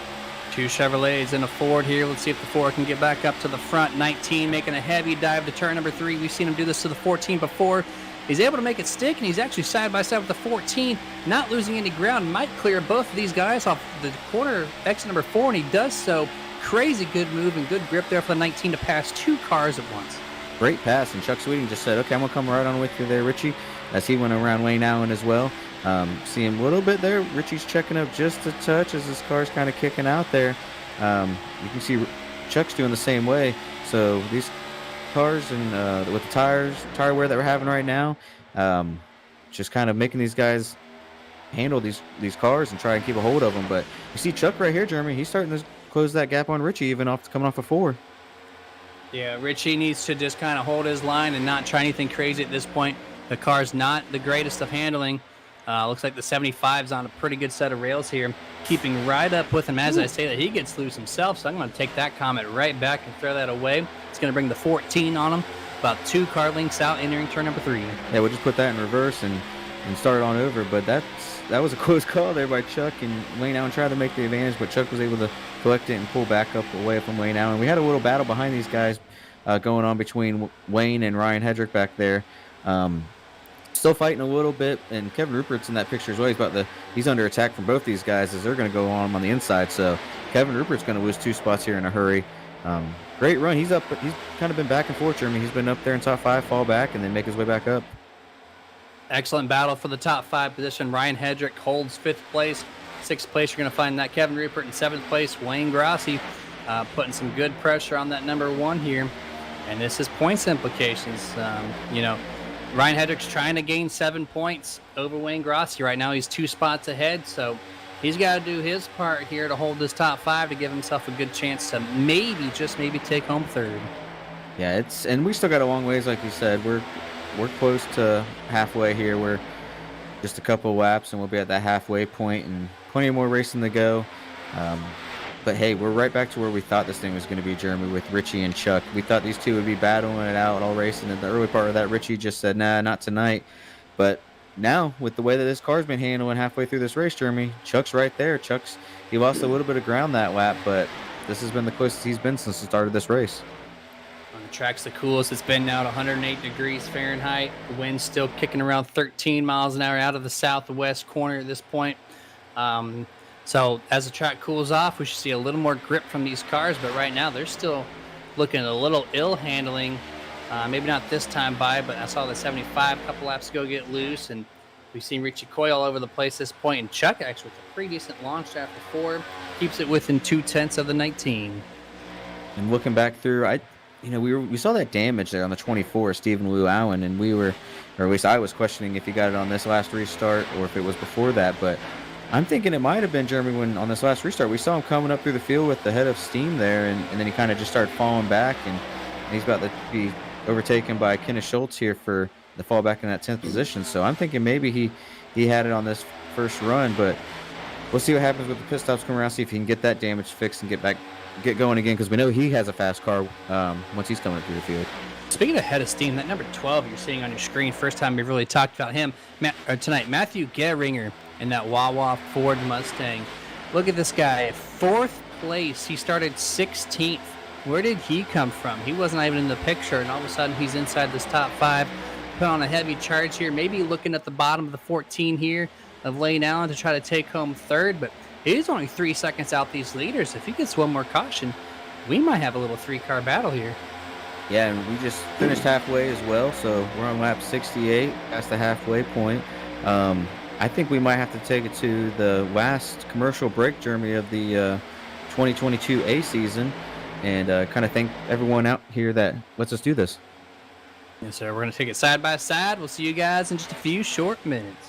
2 Chevrolets and a Ford here. Let's see if the Ford can get back up to the front. 19 making a heavy dive to turn number 3. We've seen him do this to the 14 before. He's able to make it stick, and he's actually side by side with the 14, not losing any ground. Might clear both of these guys off the corner exit number 4, and he does so. Crazy good move and good grip there for the 19 to pass 2 cars at once. Great pass, and Chuck Sweeting just said, okay, I'm going to come right on with you there, Richie, as he went around Wayne Allen as well. See him a little bit there. Richie's checking up just a touch as his car's kind of kicking out there. You can see Chuck's doing the same way. So these cars and with the tire wear that we're having right now, just kind of making these guys handle these cars and try and keep a hold of them. But you see Chuck right here, Jeremy, he's starting to close that gap on Richie, even coming off a 4. Yeah, Richie needs to just kind of hold his line and not try anything crazy at this point. The car's not the greatest of handling. Looks like the 75's on a pretty good set of rails here, keeping right up with him as I say that he gets loose himself. So I'm going to take that comment right back and throw that away. It's going to bring the 14 on him, about 2 car lengths out, entering turn number 3. Yeah, we'll just put that in reverse and start it on over. But that was a close call there by Chuck, and Wayne Allen tried to make the advantage, but Chuck was able to collect it and pull back up away from Wayne Allen. We had a little battle behind these guys going on between Wayne and Ryan Hedrick back there. Still fighting a little bit, and Kevin Rupert's in that picture as well. He's under attack from both these guys as they're going to go on him on the inside. So Kevin Rupert's going to lose 2 spots here in a hurry. Great run. He's up. He's kind of been back and forth, Jeremy. He's been up there in top 5, fall back, and then make his way back up. Excellent battle for the top 5 position. Ryan Hedrick holds 5th place. 6th place, you're going to find that Kevin Rupert. In 7th place, Wayne Grassi, putting some good pressure on that number 1 here. And this is points implications. Ryan Hedrick's trying to gain 7 points over Wayne Grassi right now. He's 2 spots ahead, so he's got to do his part here to hold this top 5 to give himself a good chance to maybe, just maybe, take home 3rd. Yeah, and we still got a long ways, like you said. We're close to halfway here. We're just a couple laps, and we'll be at that halfway point, and plenty more racing to go. But hey, we're right back to where we thought this thing was going to be, Jeremy, with Richie and Chuck. We thought these two would be battling it out all racing. In the early part of that, Richie just said, nah, not tonight. But now, with the way that this car's been handling halfway through this race, Jeremy, Chuck's right there. He lost a little bit of ground that lap, but this has been the closest he's been since the start of this race. On the track's the coolest it's been now at 108 degrees Fahrenheit. The wind's still kicking around 13 miles an hour out of the southwest corner at this point. So as the track cools off, we should see a little more grip from these cars, but right now they're still looking a little ill handling Maybe not this time by, but I saw the 75 a couple laps ago get loose, and we've seen Richie Coy all over the place at this point, and Chuck actually with a pretty decent launch after 4 keeps it within 0.2 of the 19. And looking back through, we saw that damage there on the 24, Stephen Wu Allen, and we were, or at least I was questioning if he got it on this last restart or if it was before that. But I'm thinking it might have been Jeremy when on this last restart we saw him coming up through the field with the head of steam there, and then he kind of just started falling back, and he's about to be overtaken by Kenneth Schultz here for the fall back in that 10th position. So I'm thinking maybe he had it on this first run, but we'll see what happens with the pit stops coming around, see if he can get that damage fixed and get going again, because we know he has a fast car once he's coming through the field. Speaking of head of steam, that number 12 you're seeing on your screen, first time we've really talked about him tonight, Matthew Gehringer in that Wawa Ford Mustang. Look at this guy, 4th place. He started 16th. Where did he come from? He wasn't even in the picture, and all of a sudden he's inside this top 5. Put on a heavy charge here, maybe looking at the bottom of the 14 here of Lane Allen to try to take home 3rd, but he's only 3 seconds out these leaders. If he gets one more caution, we might have a little 3-car battle here. Yeah, and we just finished halfway as well, so we're on lap 68. That's the halfway point. I think we might have to take it to the last commercial break, Jeremy, of the 2022 A season, and kind of thank everyone out here that lets us do this. Yes, sir. We're going to take it side by side. We'll see you guys in just a few short minutes.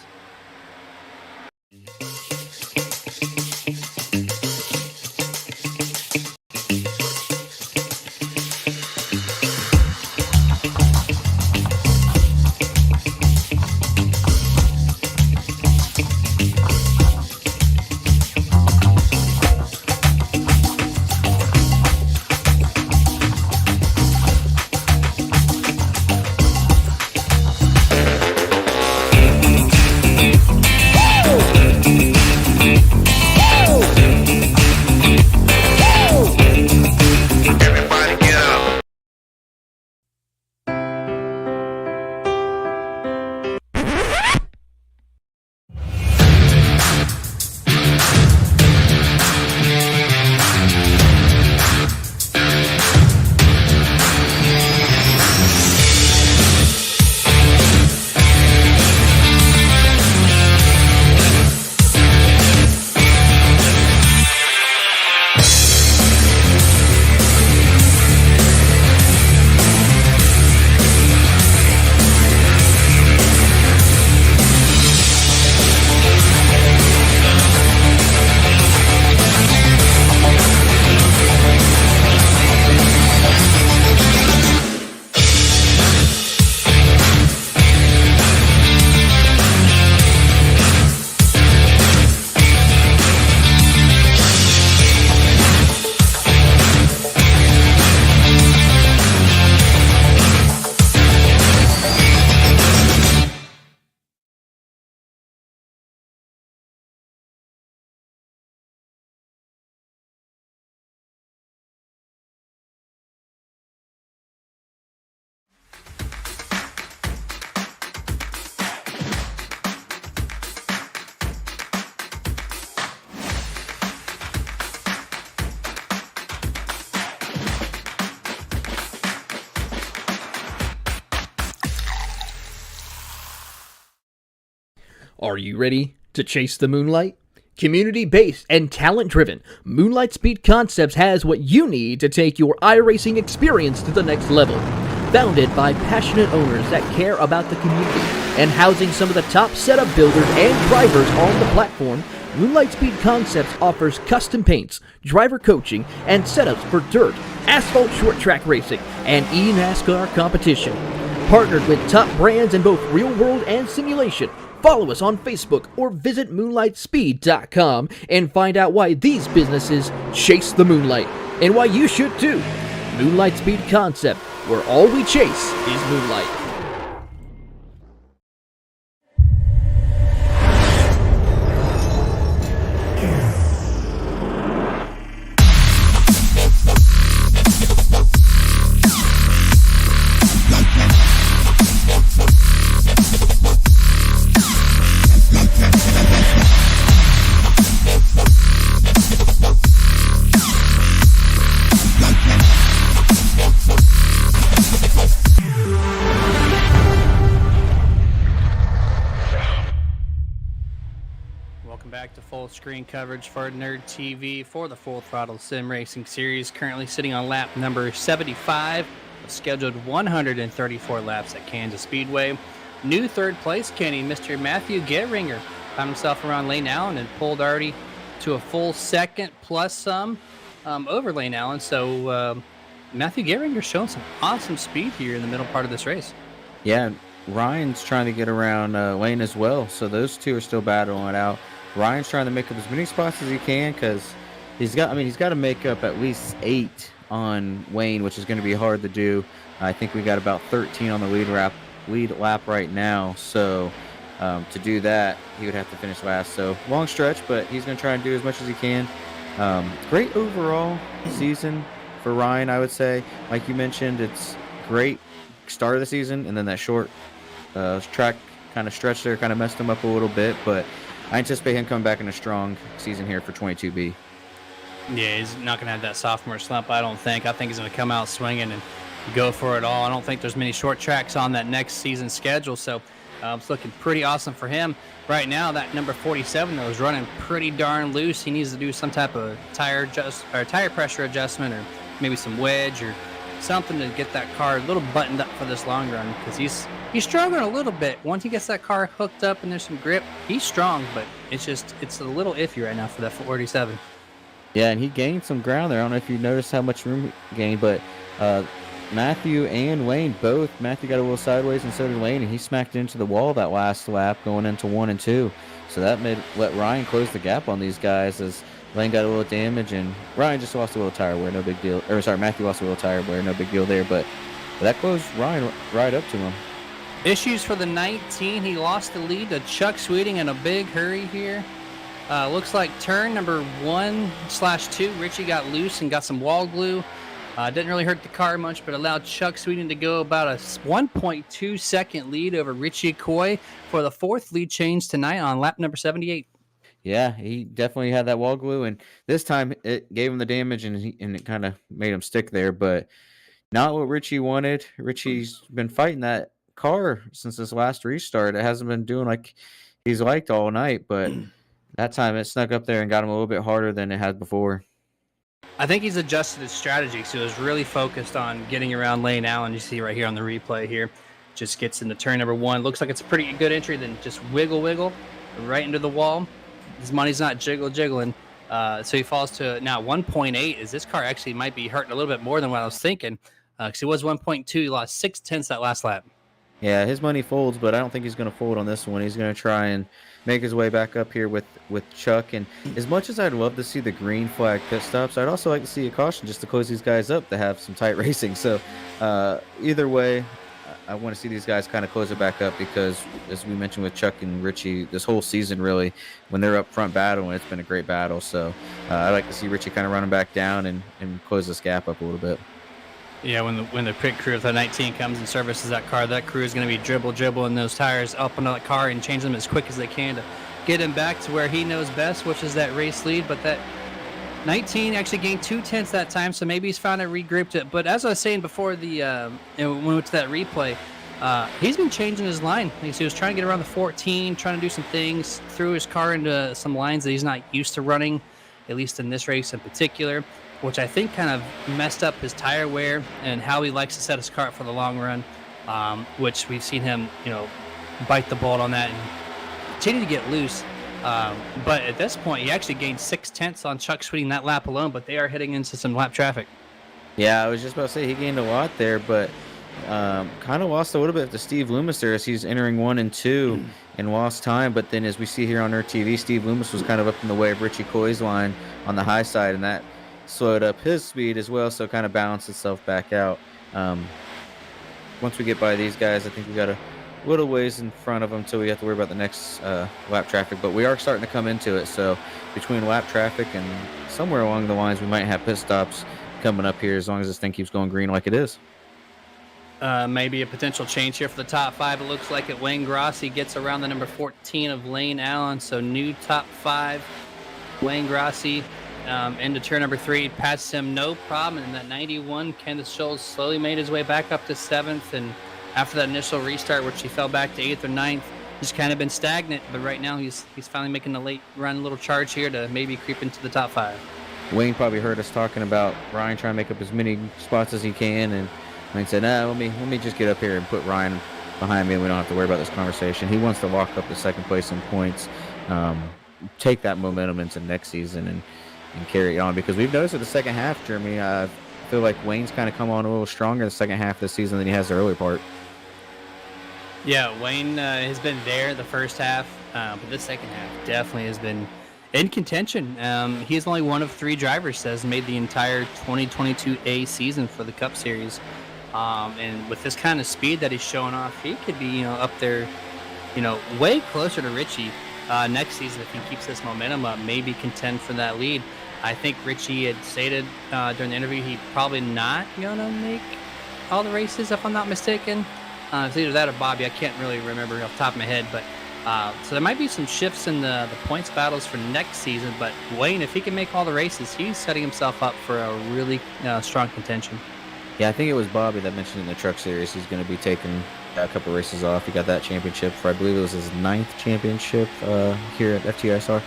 Are you ready to chase the moonlight? Community-based and talent-driven, Moonlight Speed Concepts has what you need to take your iRacing experience to the next level. Founded by passionate owners that care about the community and housing some of the top setup builders and drivers on the platform, Moonlight Speed Concepts offers custom paints, driver coaching, and setups for dirt, asphalt short track racing, and eNASCAR competition. Partnered with top brands in both real world and simulation. Follow us on Facebook or visit moonlightspeed.com and find out why these businesses chase the moonlight and why you should too. Moonlight Speed Concept, where all we chase is moonlight. screen coverage for Nerd TV for the Full Throttle Sim Racing Series. Currently sitting on lap number 75 of scheduled 134 laps at Kansas Speedway. New third place Kenny, Mr. Matthew Gehringer, found himself around Lane Allen and pulled already to a full second plus some over Lane Allen. So Matthew Gehringer showing some awesome speed here in the middle part of this race. Yeah, Ryan's trying to get around Lane as well, so those two are still battling it out. Ryan's trying to make up as many spots as he can because he's got to make up at least 8 on Wayne, which is going to be hard to do. I think we got about 13 on the lead lap right now, so to do that, he would have to finish last. So long stretch, but he's going to try and do as much as he can. Great overall season for Ryan, I would say. Like you mentioned, it's great start of the season, and then that short track kind of stretch there kind of messed him up a little bit, but I anticipate him coming back in a strong season here for 22B. Yeah, he's not going to have that sophomore slump, I don't think. I think he's going to come out swinging and go for it all. I don't think there's many short tracks on that next season schedule, so it's looking pretty awesome for him. Right now, that number 47, though, is running pretty darn loose. He needs to do some type of tire pressure adjustment, or maybe some wedge or something to get that car a little buttoned up for this long run, because he's struggling a little bit. Once he gets that car hooked up and there's some grip, he's strong, but it's a little iffy right now for that 47. Yeah, and he gained some ground there. I don't know if you noticed how much room he gained, but Matthew and Wayne both. Matthew got a little sideways, and so did Wayne, and he smacked into the wall that last lap going into 1 and 2. So that let Ryan close the gap on these guys as Lane got a little damage, and Ryan just lost a little tire wear, no big deal. Or sorry, Matthew lost a little tire wear, no big deal there, but that closed Ryan right up to him. Issues for the 19. He lost the lead to Chuck Sweeting in a big hurry here. Looks like turn number 1/2, Richie got loose and got some wall glue. Didn't really hurt the car much, but allowed Chuck Sweeting to go about a 1.2 second lead over Richie Coy for the 4th lead change tonight on lap number 78. Yeah, he definitely had that wall glue, and this time it gave him the damage, and it kind of made him stick there, but not what Richie wanted. Richie's been fighting that car since this last restart. It hasn't been doing like he's liked all night, but that time it snuck up there and got him a little bit harder than it had before. I think he's adjusted his strategy, so he was really focused on getting around Lane Allen. You see right here on the replay here. Just gets into turn number 1. Looks like it's a pretty good entry, then just wiggle right into the wall. His money's not jiggling. So he falls to now 1.8, as this car actually might be hurting a little bit more than what I was thinking. Because it was 1.2. He lost 0.6 that last lap. Yeah, his money folds, but I don't think he's going to fold on this one. He's going to try and make his way back up here with Chuck. And as much as I'd love to see the green flag pit stops, I'd also like to see a caution just to close these guys up to have some tight racing. So either way, I want to see these guys kind of close it back up because, as we mentioned with Chuck and Richie, this whole season really, when they're up front battling, it's been a great battle. So I'd like to see Richie kind of running back down and close this gap up a little bit. Yeah, when the pit crew of the 19 comes and services that car, that crew is going to be dribbling those tires up on that car and change them as quick as they can to get him back to where he knows best, which is that race lead. But that 19 actually gained 0.2 that time, so maybe he's finally regrouped it. But as I was saying before when we went to that replay, he's been changing his line. He was trying to get around the 14, trying to do some things, threw his car into some lines that he's not used to running, at least in this race in particular, which I think kind of messed up his tire wear and how he likes to set his car up for the long run, which we've seen him, bite the bullet on that and continue to get loose. But at this point, he actually gained 0.6 on Chuck Sweeting that lap alone, but they are heading into some lap traffic. Yeah, I was just about to say he gained a lot there, but kind of lost a little bit to Steve Loomis there as he's entering 1 and 2 and lost time. But then as we see here on our TV, Steve Loomis was kind of up in the way of Richie Coy's line on the high side, and that slowed up his speed as well, so kind of balanced itself back out. Once we get by these guys, I think we got a little ways in front of them until we have to worry about the next lap traffic, but we are starting to come into it. So between lap traffic and somewhere along the lines, we might have pit stops coming up here as long as this thing keeps going green like it is. Maybe a potential change here for the top 5. It looks like Wayne Grossi gets around the number 14 of Lane Allen, so new top 5. Wayne Grossi into turn number 3, passes him no problem. And that 91, Kenneth Schultz slowly made his way back up to 7th. And after that initial restart, which he fell back to 8th or 9th, just kind of been stagnant. But right now he's finally making a late run, a little charge here to maybe creep into the top 5. Wayne probably heard us talking about Ryan trying to make up as many spots as he can, and Wayne said, "Nah, let me just get up here and put Ryan behind me, and we don't have to worry about this conversation." He wants to lock up the second place in points, take that momentum into next season, and carry it on, because we've noticed in the second half, Jeremy, I feel like Wayne's kind of come on a little stronger the second half of the season than he has the early part. Yeah, Wayne has been there the first half, but the second half definitely has been in contention. He's only one of 3 drivers that has made the entire 2022 A season for the Cup Series. And with this kind of speed that he's showing off, he could be, up there, way closer to Richie next season if he keeps this momentum up, maybe contend for that lead. I think Richie had stated during the interview he's probably not going to make all the races, if I'm not mistaken. It's either that or Bobby. I can't really remember off the top of my head, but so there might be some shifts in the points battles for next season. But Wayne, if he can make all the races, he's setting himself up for a really strong contention. Yeah, I think it was Bobby that mentioned in the Truck Series he's going to be taking a couple races off. He got that championship for, I believe it was his 9th championship here at FTSR.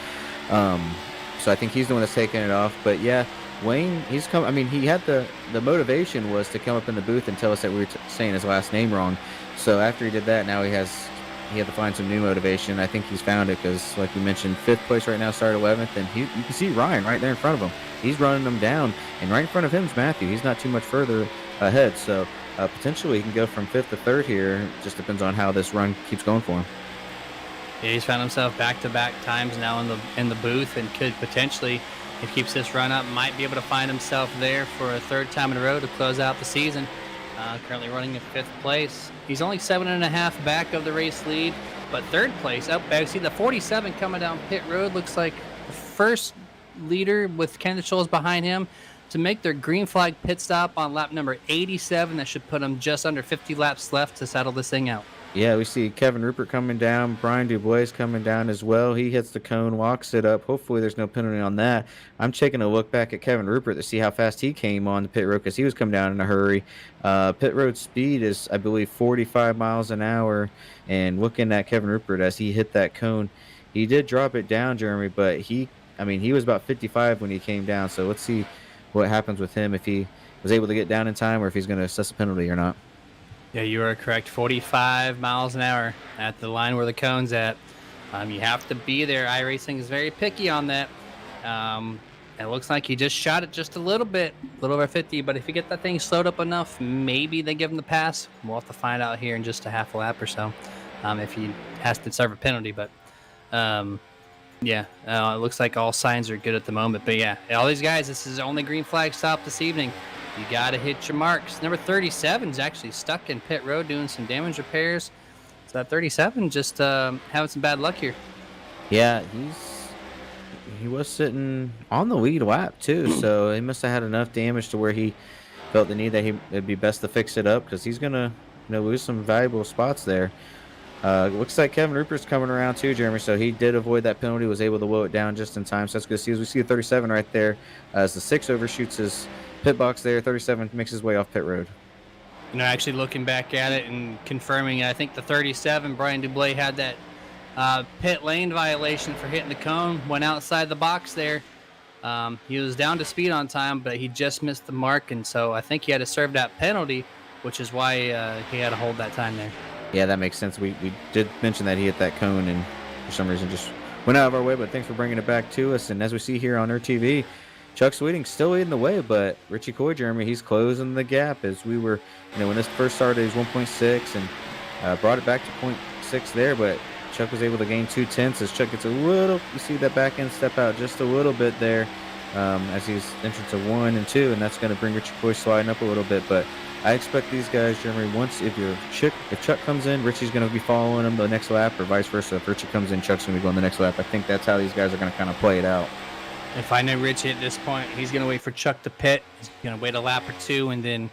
So I think he's the one that's taking it off. But yeah, Wayne, he's come. I mean, he had the motivation was to come up in the booth and tell us that we were saying his last name wrong. So after he did that, now he had to find some new motivation. I think he's found it, because, like you mentioned, 5th place right now, started 11th, and you can see Ryan right there in front of him. He's running them down, and right in front of him is Matthew. He's not too much further ahead, so potentially he can go from 5th to 3rd here. Just depends on how this run keeps going for him. Yeah, he's found himself back-to-back times now in the booth, and could potentially, if he keeps this run up, might be able to find himself there for a 3rd time in a row to close out the season. Currently running in 5th place. He's only 7.5 back of the race lead, but 3rd place. I see the 47 coming down pit road. Looks like the first leader with Canada Shoals behind him to make their green flag pit stop on lap number 87. That should put them just under 50 laps left to settle this thing out. Yeah, we see Kevin Rupert coming down. Brian Dubois coming down as well. He hits the cone, walks it up. Hopefully there's no penalty on that. I'm taking a look back at Kevin Rupert to see how fast he came on the pit road, because he was coming down in a hurry. Pit road speed is, I believe, 45 miles an hour. And looking at Kevin Rupert as he hit that cone, he did drop it down, Jeremy, but he was about 55 when he came down. So let's see what happens with him, if he was able to get down in time, or if he's going to assess a penalty or not. Yeah, you are correct. 45 miles an hour at the line where the cone's at. You have to be there. iRacing is very picky on that. It looks like he just shot it just a little bit, a little over 50. But if you get that thing slowed up enough, maybe they give him the pass. We'll have to find out here in just a half a lap or so if he has to serve a penalty. But it looks like all signs are good at the moment. But yeah, all these guys, this is the only green flag stop this evening. You got to hit your marks. Number 37 is actually stuck in pit road doing some damage repairs. So that 37 just having some bad luck here. Yeah, he was sitting on the lead lap too, so he must have had enough damage to where he felt the need that it'd be best to fix it up, because he's gonna lose some valuable spots there. Looks like Kevin Rupert's coming around too, Jeremy, so he did avoid that penalty, was able to blow it down just in time. So that's good to see. As we see the 37 right there, as the 6 overshoots his pit box there, 37 makes his way off pit road. Actually looking back at it and confirming, I think the 37, Brian Dubois, had that pit lane violation for hitting the cone, went outside the box there. He was down to speed on time, but he just missed the mark, and so I think he had to serve that penalty, which is why he had to hold that time there. Yeah, that makes sense. We did mention that he hit that cone and for some reason just went out of our way, but thanks for bringing it back to us. And as we see here on our TV, Chuck Sweeting still leading the way, but Richie Coy, Jeremy, he's closing the gap. As we were, when this first started, he was 1.6 and brought it back to 0.6 there, but Chuck was able to gain 0.2 as Chuck gets a little, you see that back end step out just a little bit there as he's entered to 1 and 2, and that's going to bring Richie Coy sliding up a little bit. But I expect these guys, Jeremy, if Chuck comes in, Richie's going to be following him the next lap, or vice versa. If Richie comes in, Chuck's going to be going the next lap. I think that's how these guys are going to kind of play it out. If I know Richie at this point, he's going to wait for Chuck to pit. He's going to wait a lap or two, and then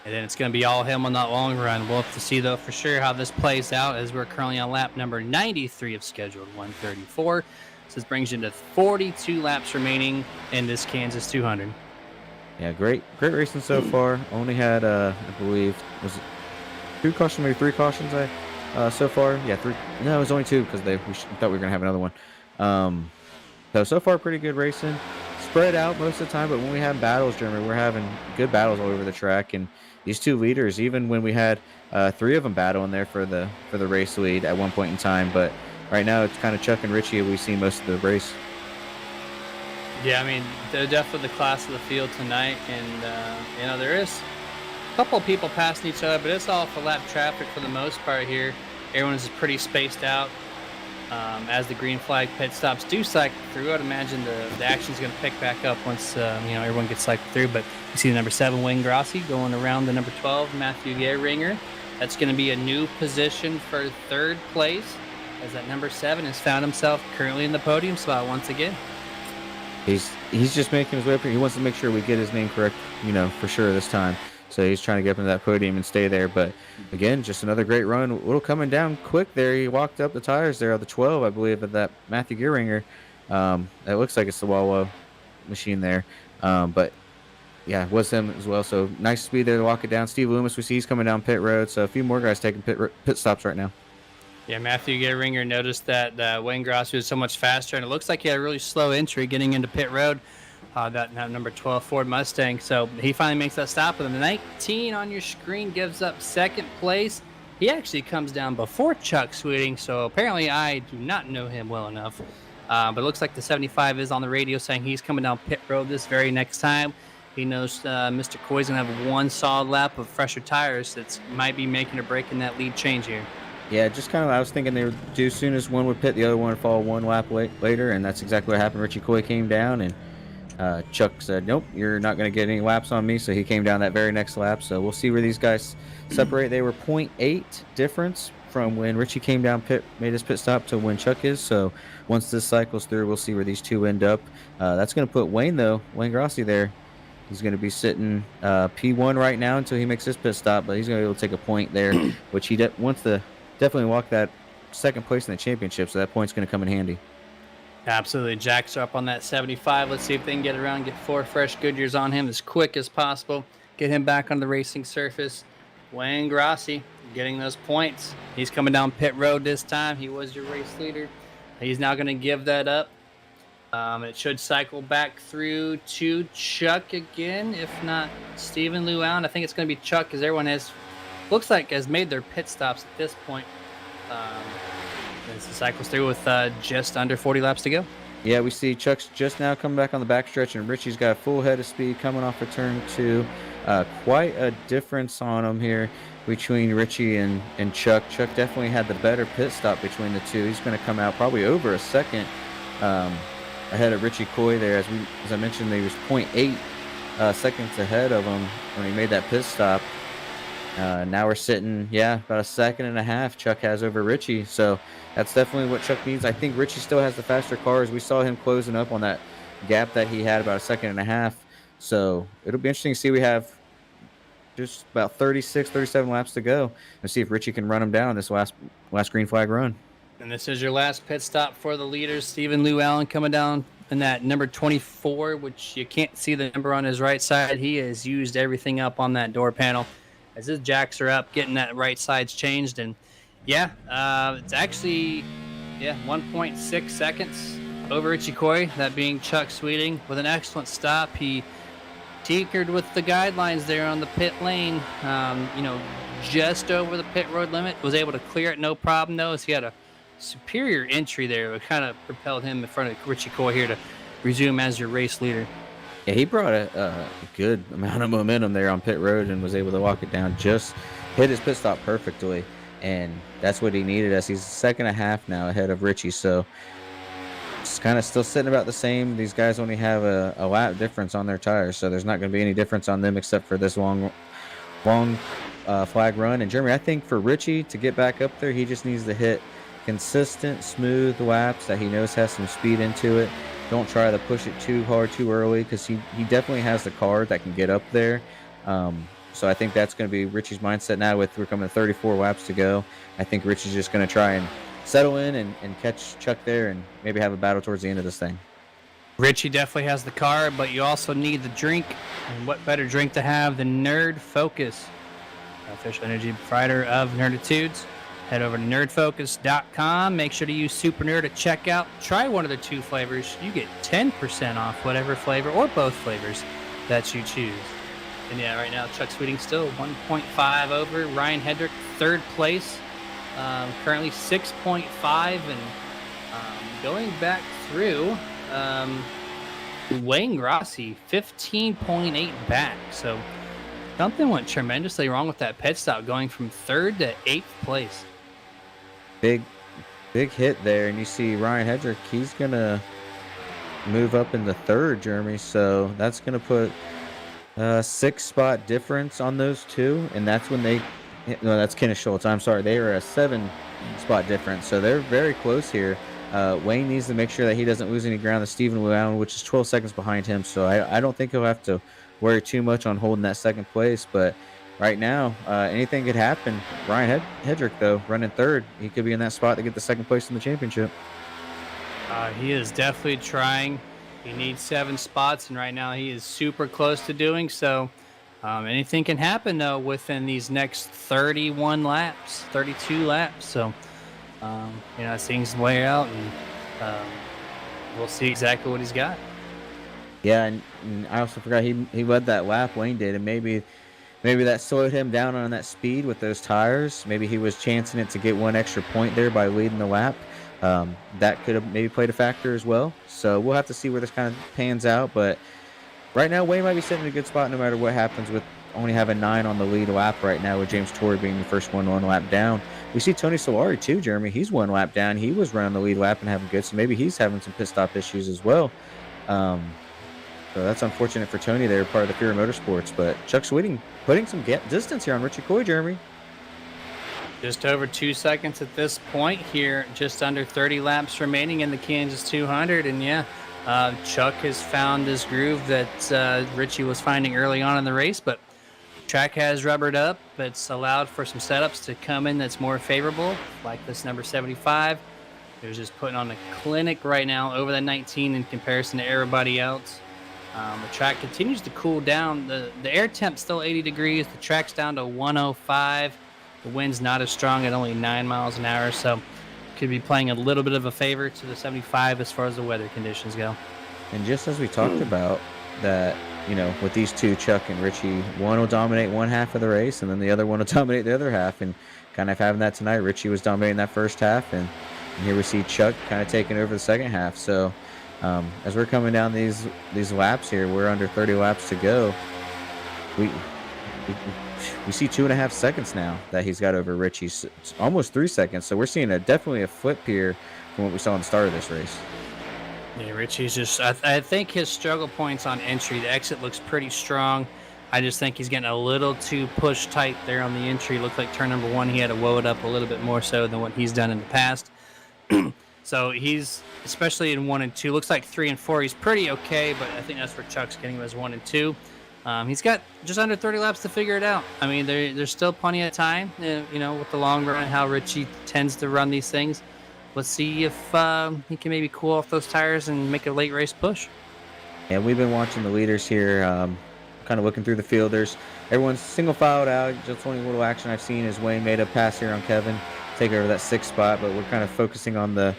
it's going to be all him on that long run. We'll have to see, though, for sure how this plays out, as we're currently on lap number 93 of scheduled 134. So this brings you to 42 laps remaining in this Kansas 200. Yeah, great racing so far. Only had, I believe, was it 2 cautions, maybe 3 cautions, I so far. Yeah, 3. No, it was only 2 because we thought we were gonna have another one. So far, pretty good racing. Spread out most of the time, but when we have battles, Jeremy, we're having good battles all over the track. And these 2 leaders, even when we had 3 of them battling there for the race lead at one point in time, but right now it's kind of Chuck and Richie we've seen most of the race. Yeah, I mean, they're definitely the class of the field tonight, and there is a couple of people passing each other, but it's all for lap traffic for the most part here. Everyone's pretty spaced out. As the green flag pit stops do cycle through, I'd imagine the action's going to pick back up once everyone gets cycled through. But you see the number 7 Wayne Grossi going around the number 12 Matthew Gehringer. That's going to be a new position for 3rd place, as that number 7 has found himself currently in the podium spot once again. He's just making his way up here. He wants to make sure we get his name correct, for sure this time. So he's trying to get up into that podium and stay there. But again, just another great run. A little coming down quick there. He walked up the tires there on the 12, I believe, of that Matthew Gehringer. It looks like it's the Wawa machine there. But yeah, it was him as well. So nice speed there to walk it down. Steve Loomis, we see he's coming down pit road. So a few more guys taking pit stops right now. Yeah, Matthew Gehringer noticed that Wayne Grossi was so much faster, and it looks like he had a really slow entry getting into pit road, that number 12 Ford Mustang. So he finally makes that stop with him. 19 on your screen gives up 2nd place. He actually comes down before Chuck Sweeting, so apparently I do not know him well enough. But it looks like the 75 is on the radio saying he's coming down pit road this very next time. He knows Mr. Coy's going to have 1 solid lap of fresher tires that might be making or breaking that lead change here. Yeah, just kind of, I was thinking they would do as soon as one would pit, the other one would follow 1 lap later, and that's exactly what happened. Richie Coy came down, and Chuck said, nope, you're not going to get any laps on me, so he came down that very next lap. So we'll see where these guys separate. They were 0.8 difference from when Richie came down made his pit stop to when Chuck is. So once this cycles through, we'll see where these 2 end up. That's going to put Wayne Grossi there. He's going to be sitting P1 right now until he makes his pit stop, but he's going to be able to take a point there, which he wants to definitely walk that 2nd place in the championship, so that point's going to come in handy. Absolutely. Jacks are up on that 75. Let's see if they can get around, get 4 fresh Goodyears on him as quick as possible, get him back on the racing surface. Wayne Grossi getting those points. He's coming down pit road this time. He was your race leader. He's now going to give that up. It should cycle back through to Chuck again, if not Stephen Lou Allen. I think it's going to be Chuck, because everyone looks like has made their pit stops at this point. As the cycles through with just under 40 laps to go. Yeah, we see Chuck's just now coming back on the backstretch, and Richie's got a full head of speed coming off of turn 2. Quite a difference on him here between Richie and Chuck. Chuck definitely had the better pit stop between the 2. He's going to come out probably over a second ahead of Richie Coy there. As I mentioned, he was 0.8 seconds ahead of him when he made that pit stop. Now we're sitting, about a second and a half Chuck has over Richie. So that's definitely what Chuck needs. I think Richie still has the faster cars. We saw him closing up on that gap that he had about a second and a half. So it'll be interesting to see. We have just about 36, 37 laps to go and see if Richie can run him down this last green flag run. And this is your last pit stop for the leaders. Stephen Lou Allen coming down in that number 24, which you can't see the number on his right side. He has used everything up on that door panel. As his jacks are up, getting that right side's changed. And it's actually 1.6 seconds over Richie Coy, that being Chuck Sweeting, with an excellent stop. He tinkered with the guidelines there on the pit lane, just over the pit road limit. Was able to clear it no problem, though, as he had a superior entry there. It kind of propelled him in front of Richie Coy here to resume as your race leader. Yeah, he brought a good amount of momentum there on pit road and was able to walk it down, just hit his pit stop perfectly, and that's what he needed, as he's a second and a half now ahead of Richie. So it's kind of still sitting about the same. These guys only have a lap difference on their tires, so there's not going to be any difference on them except for this long flag run. And Jeremy, I think for Richie to get back up there, he just needs to hit consistent, smooth laps that he knows has some speed into it. Don't try to push it too hard too early, because he definitely has the car that can get up there. So I think that's going to be Richie's mindset now. With we're coming to 34 laps to go, I think Richie's just going to try and settle in and catch Chuck there and maybe have a battle towards the end of this thing. Richie definitely has the car, but you also need the drink. And what better drink to have than Nerd Focus, official energy provider of Nerditudes. head over to nerdfocus.com. Make sure to use Super Nerd at checkout. Try one of the 2 flavors. You get 10% off whatever flavor or both flavors that you choose. And yeah, right now Chuck Sweeting still 1.5 over. Ryan Hedrick, 3rd place, currently 6.5. And going back through, Wayne Grossi, 15.8 back. So something went tremendously wrong with that pit stop, going from 3rd to 8th place. Big hit there, and you see Ryan Hedrick, he's gonna move up in the 3rd, Jeremy. So that's gonna put a 6-spot difference on those 2, and that's when they. No, that's Kenneth Schultz. I'm sorry, they are a 7-spot difference, so they're very close here. Wayne needs to make sure that he doesn't lose any ground to Stephen Allen, which is 12 seconds behind him. So I don't think he'll have to worry too much on holding that 2nd place. But right now, anything could happen. Ryan Hedrick, though, running 3rd. He could be in that spot to get the 2nd place in the championship. He is definitely trying. He needs 7 spots, and right now he is super close to doing so. Anything can happen, though, within these next 32 laps. So, as things lay out, and we'll see exactly what he's got. Yeah, and I also forgot he led that lap, Wayne did, and maybe that slowed him down on that speed with those tires. Maybe he was chancing it to get 1 extra point there by leading the lap. That could have maybe played a factor as well. So we'll have to see where this kind of pans out. But right now, Wayne might be sitting in a good spot no matter what happens with only having 9 on the lead lap right now, with James Torrey being the first one lap down. We see Tony Solari too, Jeremy. He's 1 lap down. He was running the lead lap and having good, so maybe he's having some pit stop issues as well. So that's unfortunate for Tony there, part of the Fury Motorsports. But Chuck Sweeting putting some distance here on Richie Coy, Jeremy. Just over 2 seconds at this point here, just under 30 laps remaining in the Kansas 200. And yeah, Chuck has found this groove that Richie was finding early on in the race, but track has rubbered up. It's allowed for some setups to come in that's more favorable, like this number 75. They're just putting on a clinic right now over the 19 in comparison to everybody else. The track continues to cool down. The air temp's still 80 degrees. The track's down to 105. The wind's not as strong at only 9 miles an hour, so could be playing a little bit of a favor to the 75 as far as the weather conditions go. And just as we talked about that, with these 2, Chuck and Richie, one will dominate one half of the race, and then the other one will dominate the other half. And kind of having that tonight, Richie was dominating that first half, and here we see Chuck kind of taking over the second half. So as we're coming down these laps here, we're under 30 laps to go. We see 2.5 seconds now that he's got over Richie. It's almost 3 seconds. So we're seeing definitely a flip here from what we saw in the start of this race. Yeah, Richie's just, I think his struggle points on entry, the exit looks pretty strong. I just think he's getting a little too push tight there on the entry. Looked like turn number 1, he had to woe it up a little bit more so than what he's done in the past. So he's, especially in 1 and 2, looks like 3 and 4, he's pretty okay, but I think that's where Chuck's getting him as 1 and 2. He's got just under 30 laps to figure it out. I mean, there's still plenty of time, with the long run, how Richie tends to run these things. Let's see if he can maybe cool off those tires and make a late race push. Yeah, we've been watching the leaders here, kind of looking through the fielders. Everyone's single filed out. Just only little action I've seen is Wayne made a pass here on Kevin, take over that 6th spot, but we're kind of focusing on the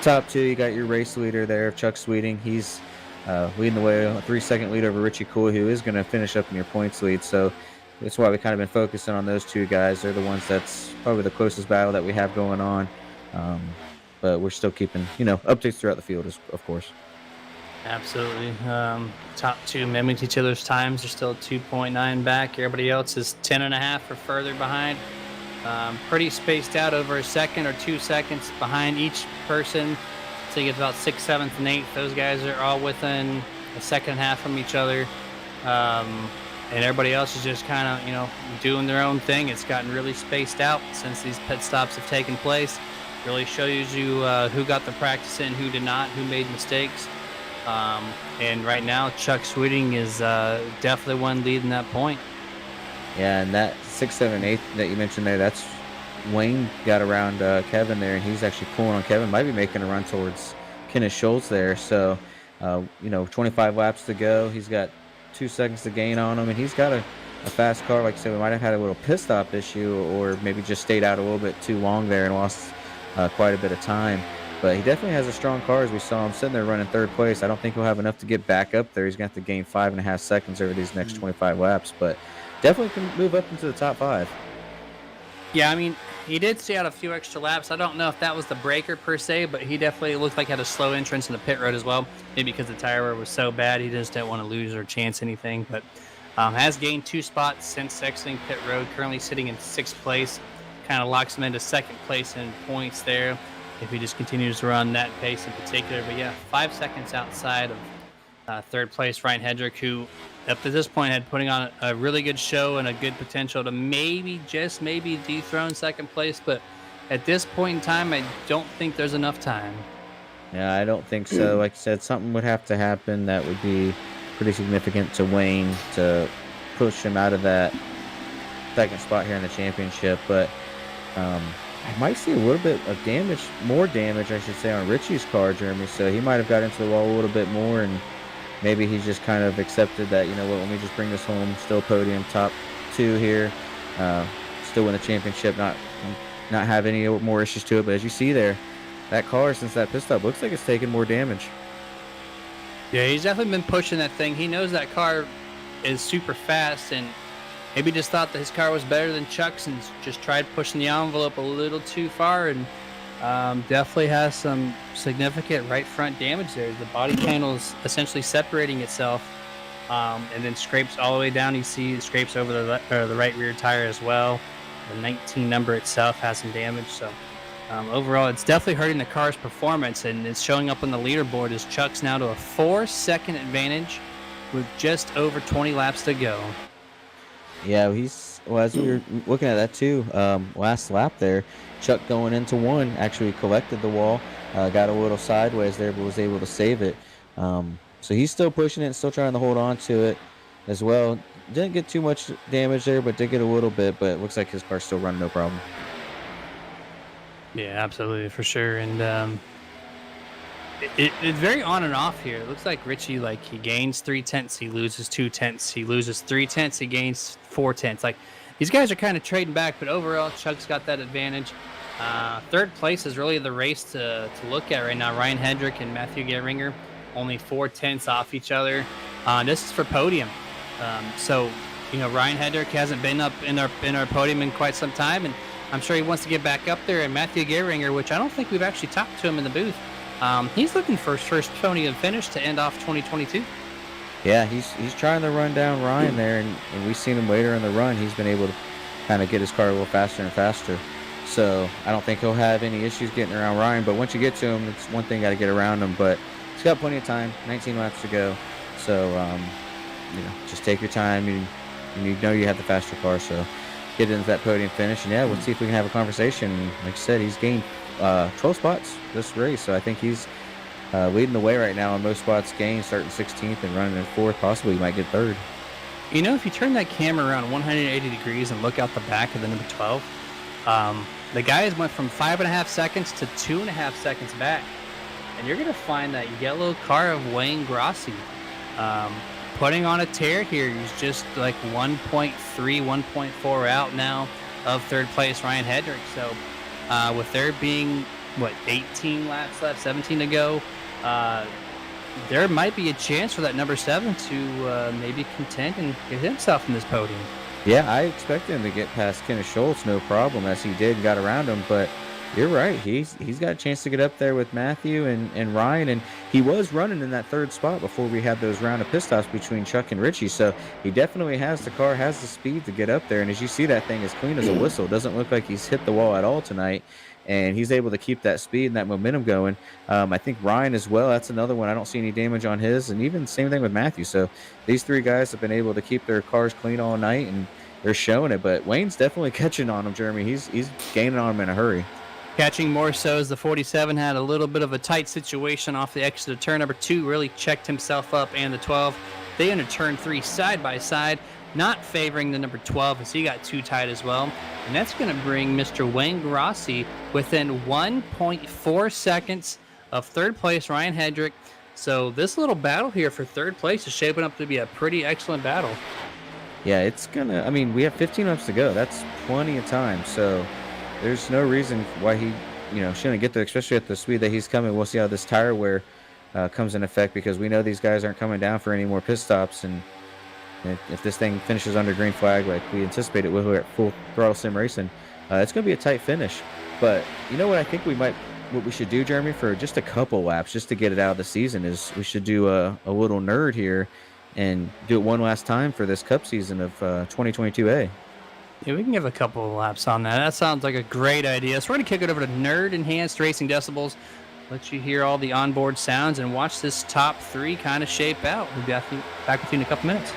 top 2. You got your race leader there, Chuck Sweeting. He's leading the way, a 3-second lead over Richie Coy, who is going to finish up in your points lead. So that's why we've kind of been focusing on those 2 guys. They're the ones that's probably the closest battle that we have going on. But we're still keeping, updates throughout the field, of course. Absolutely. Top 2 mimicked each other's times. They're still 2.9 back. Everybody else is 10.5 or further behind. Pretty spaced out, over a second or 2 seconds behind each person. So you get about 6th, 7th, and 8th. Those guys are all within a second half from each other. And everybody else is just kind of, doing their own thing. It's gotten really spaced out since these pit stops have taken place. Really shows you who got the practice in, who did not, who made mistakes. And right now, Chuck Sweeting is definitely one leading that point. Yeah, and that 6th, 7th, 8th that you mentioned there, that's Wayne got around Kevin there, and he's actually pulling on Kevin. Might be making a run towards Kenneth Schultz there. So, 25 laps to go. He's got 2 seconds to gain on him, and he's got a fast car. Like I said, we might have had a little pit stop issue, or maybe just stayed out a little bit too long there and lost quite a bit of time. But he definitely has a strong car, as we saw him sitting there running third place. I don't think he'll have enough to get back up there. He's going to have to gain 5.5 seconds over these next 25 laps, but definitely can move up into the top 5. Yeah, I mean, he did stay out a few extra laps. I don't know if that was the breaker per se, but he definitely looked like he had a slow entrance in the pit road as well. Maybe because the tire wear was so bad, he just didn't want to lose or chance anything. But has gained 2 spots since exiting pit road. Currently sitting in 6th place. Kind of locks him into 2nd place in points there if he just continues to run that pace in particular. But yeah, 5 seconds outside of 3rd place Ryan Hedrick, who up to this point had putting on a really good show and a good potential to maybe, just maybe, dethrone 2nd place. But at this point in time, I don't think there's enough time. Yeah, I don't think so. Like I said, something would have to happen that would be pretty significant to Wayne to push him out of that 2nd spot here in the championship. But I might see a little bit of damage, more damage, I should say, on Richie's car, Jeremy. So he might have got into the wall a little bit more, and maybe he's just kind of accepted that, you know what, let me just bring this home. Still podium, top 2 here. Still win the championship, not have any more issues to it. But as you see there, that car, since that pit stop, looks like it's taken more damage. Yeah, he's definitely been pushing that thing. He knows that car is super fast, and maybe just thought that his car was better than Chuck's and just tried pushing the envelope a little too far, and definitely has some significant right front damage there. The body panel is essentially separating itself, and then scrapes all the way down. You see it scrapes over the right rear tire as well. The 19 number itself has some damage. So overall, it's definitely hurting the car's performance, and it's showing up on the leaderboard as Chuck's now to a 4-second advantage with just over 20 laps to go. Yeah, as we were looking at that too, last lap there, Chuck going into 1 actually collected the wall, got a little sideways there, but was able to save it. So he's still pushing it and still trying to hold on to it as well. Didn't get too much damage there, but did get a little bit, but it looks like his car's still running no problem. Yeah, absolutely, for sure. And it's very on and off here. It looks like Richie, like, he gains 3/10, he loses 2/10, he loses 3/10, he gains 4/10. Like, these guys are kind of trading back, but overall, Chuck's got that advantage. 3rd place is really the race to look at right now. Ryan Hedrick and Matthew Gehringer, only 4/10 off each other. This is for podium. So, you know, Ryan Hedrick hasn't been up in our podium in quite some time, and I'm sure he wants to get back up there. And Matthew Gehringer, which I don't think we've actually talked to him in the booth, he's looking for his first podium finish to end off 2022. Yeah, he's trying to run down Ryan there, and we've seen him later in the run. He's been able to kind of get his car a little faster and faster. So I don't think he'll have any issues getting around Ryan. But once you get to him, it's one thing, got to get around him. But he's got plenty of time, 19 laps to go. So, you know, just take your time. You know you have the faster car, so get into that podium finish. And yeah, we'll see if we can have a conversation. Like I said, he's gained 12 spots this race, so I think he's leading the way right now in most spots gained, starting 16th and running in 4th. Possibly he might get 3rd. You know, if you turn that camera around 180 degrees and look out the back of the number 12, the guys went from 5.5 seconds to 2.5 seconds back, and you're gonna find that yellow car of Wayne Grossi putting on a tear here. He's just like 1.3, 1.4 out now of 3rd place Ryan Hedrick. So with there being 18 laps left, 17 to go, there might be a chance for that number 7 to maybe contend and get himself in this podium. Yeah, I expected him to get past Kenneth Schultz, no problem, as he did and got around him. But you're right, he's got a chance to get up there with Matthew and Ryan, and he was running in that 3rd spot before we had those round of pit stops between Chuck and Richie. So he definitely has the car, has the speed to get up there. And as you see, that thing is clean as a whistle. Doesn't look like he's hit the wall at all tonight. And he's able to keep that speed and that momentum going. I think Ryan as well, that's another one. I don't see any damage on his, and even same thing with Matthew. So these 3 guys have been able to keep their cars clean all night, and they're showing it. But Wayne's definitely catching on him, Jeremy. He's gaining on him in a hurry. Catching more so as the 47 had a little bit of a tight situation off the exit of turn number 2, really checked himself up, and the 12. They entered turn 3 side by side, not favoring the number 12 as he got too tight as well. And that's going to bring Mr. Wayne Grossi within 1.4 seconds of 3rd place Ryan Hedrick. So this little battle here for 3rd place is shaping up to be a pretty excellent battle. Yeah, it's gonna. I mean, we have 15 laps to go. That's plenty of time. So there's no reason why he, shouldn't get there, especially at the speed that he's coming. We'll see how this tire wear comes in effect because we know these guys aren't coming down for any more pit stops. And if this thing finishes under green flag like we anticipate it will here at full throttle sim racing, it's gonna be a tight finish. But you know what I think what we should do, Jeremy, for just a couple laps, just to get it out of the season, is we should do a little nerd here and do it one last time for this Cup season of 2022A. Yeah, we can give a couple of laps on that. That sounds like a great idea. So we're going to kick it over to Nerd Enhanced Racing Decibels. Let you hear all the onboard sounds and watch this top three kind of shape out. We'll be back with you in a couple minutes.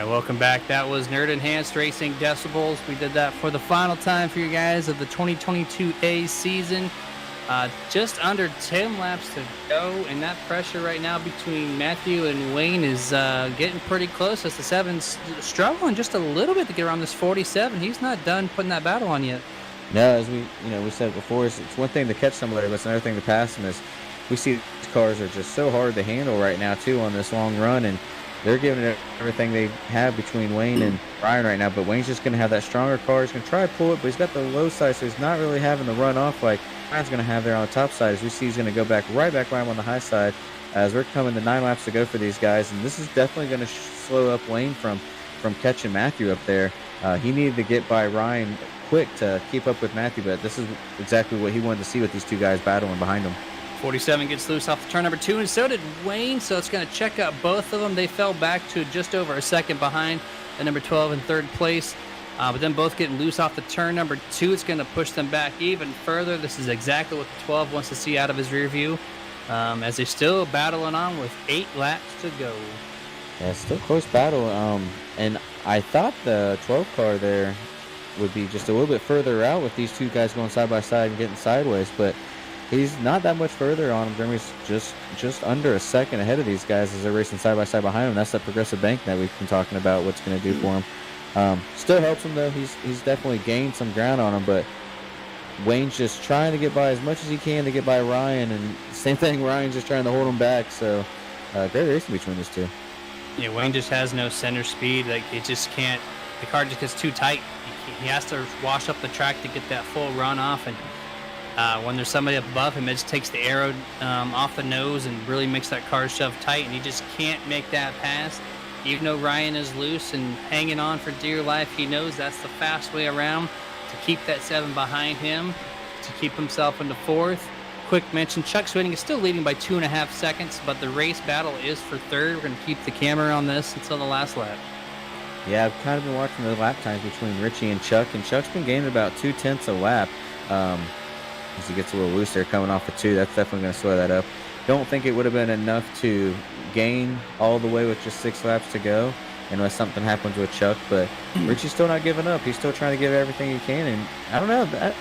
Welcome back. That was Nerd Enhanced Racing Decibels. We did that for the final time for you guys of the 2022A season. Just under 10 laps to go, and that pressure right now between Matthew and Wayne is getting pretty close as the seven's struggling just a little bit to get around this 47. He's not done putting that battle on yet. No, as we said before, it's one thing to catch somebody, but it's another thing to pass them. Is we see these cars are just so hard to handle right now too on this long run, and they're giving it everything they have between Wayne and Ryan right now. But Wayne's just going to have that stronger car. He's going to try to pull it, but he's got the low side, so he's not really having the run off like Ryan's going to have there on the top side. As we see, he's going to go back right back Ryan on the high side as we're coming to 9 laps to go for these guys. And this is definitely going to slow up Wayne from catching Matthew up there. He needed to get by Ryan quick to keep up with Matthew, but this is exactly what he wanted to see with these two guys battling behind him. 47 gets loose off the turn number 2, and so did Wayne, so it's going to check out both of them. They fell back to just over a second behind the number 12 in third place, but then both getting loose off the turn number 2. It's going to push them back even further. This is exactly what the 12 wants to see out of his rear view, as they're still battling on with 8 laps to go. Yeah, still close battle, and I thought the 12 car there would be just a little bit further out with these two guys going side by side and getting sideways, but he's not that much further on him. Jeremy's just under a second ahead of these guys as they're racing side by side behind him. That's that progressive bank that we've been talking about, what's going to do for him. Still helps him, though. He's definitely gained some ground on him, but Wayne's just trying to get by as much as he can to get by Ryan, and same thing, Ryan's just trying to hold him back. So great racing between these two. Yeah, Wayne just has no center speed. Like, it just can't, the car just gets too tight. He has to wash up the track to get that full run off, and when there's somebody up above him, it just takes the aero off the nose and really makes that car shove tight, and he just can't make that pass. Even though Ryan is loose and hanging on for dear life, he knows that's the fast way around to keep that 7 behind him, to keep himself into 4th. Quick mention, Chuck Swinning is still leading by 2.5 seconds, but the race battle is for 3rd. We're going to keep the camera on this until the last lap. Yeah, I've kind of been watching the lap times between Richie and Chuck's been gaining about 2/10 a lap. Um, as he gets a little loose there coming off of 2, that's definitely going to slow that up. Don't think it would have been enough to gain all the way with just 6 laps to go, unless something happens with Chuck. But Richie's still not giving up. He's still trying to give everything he can. And I don't know, that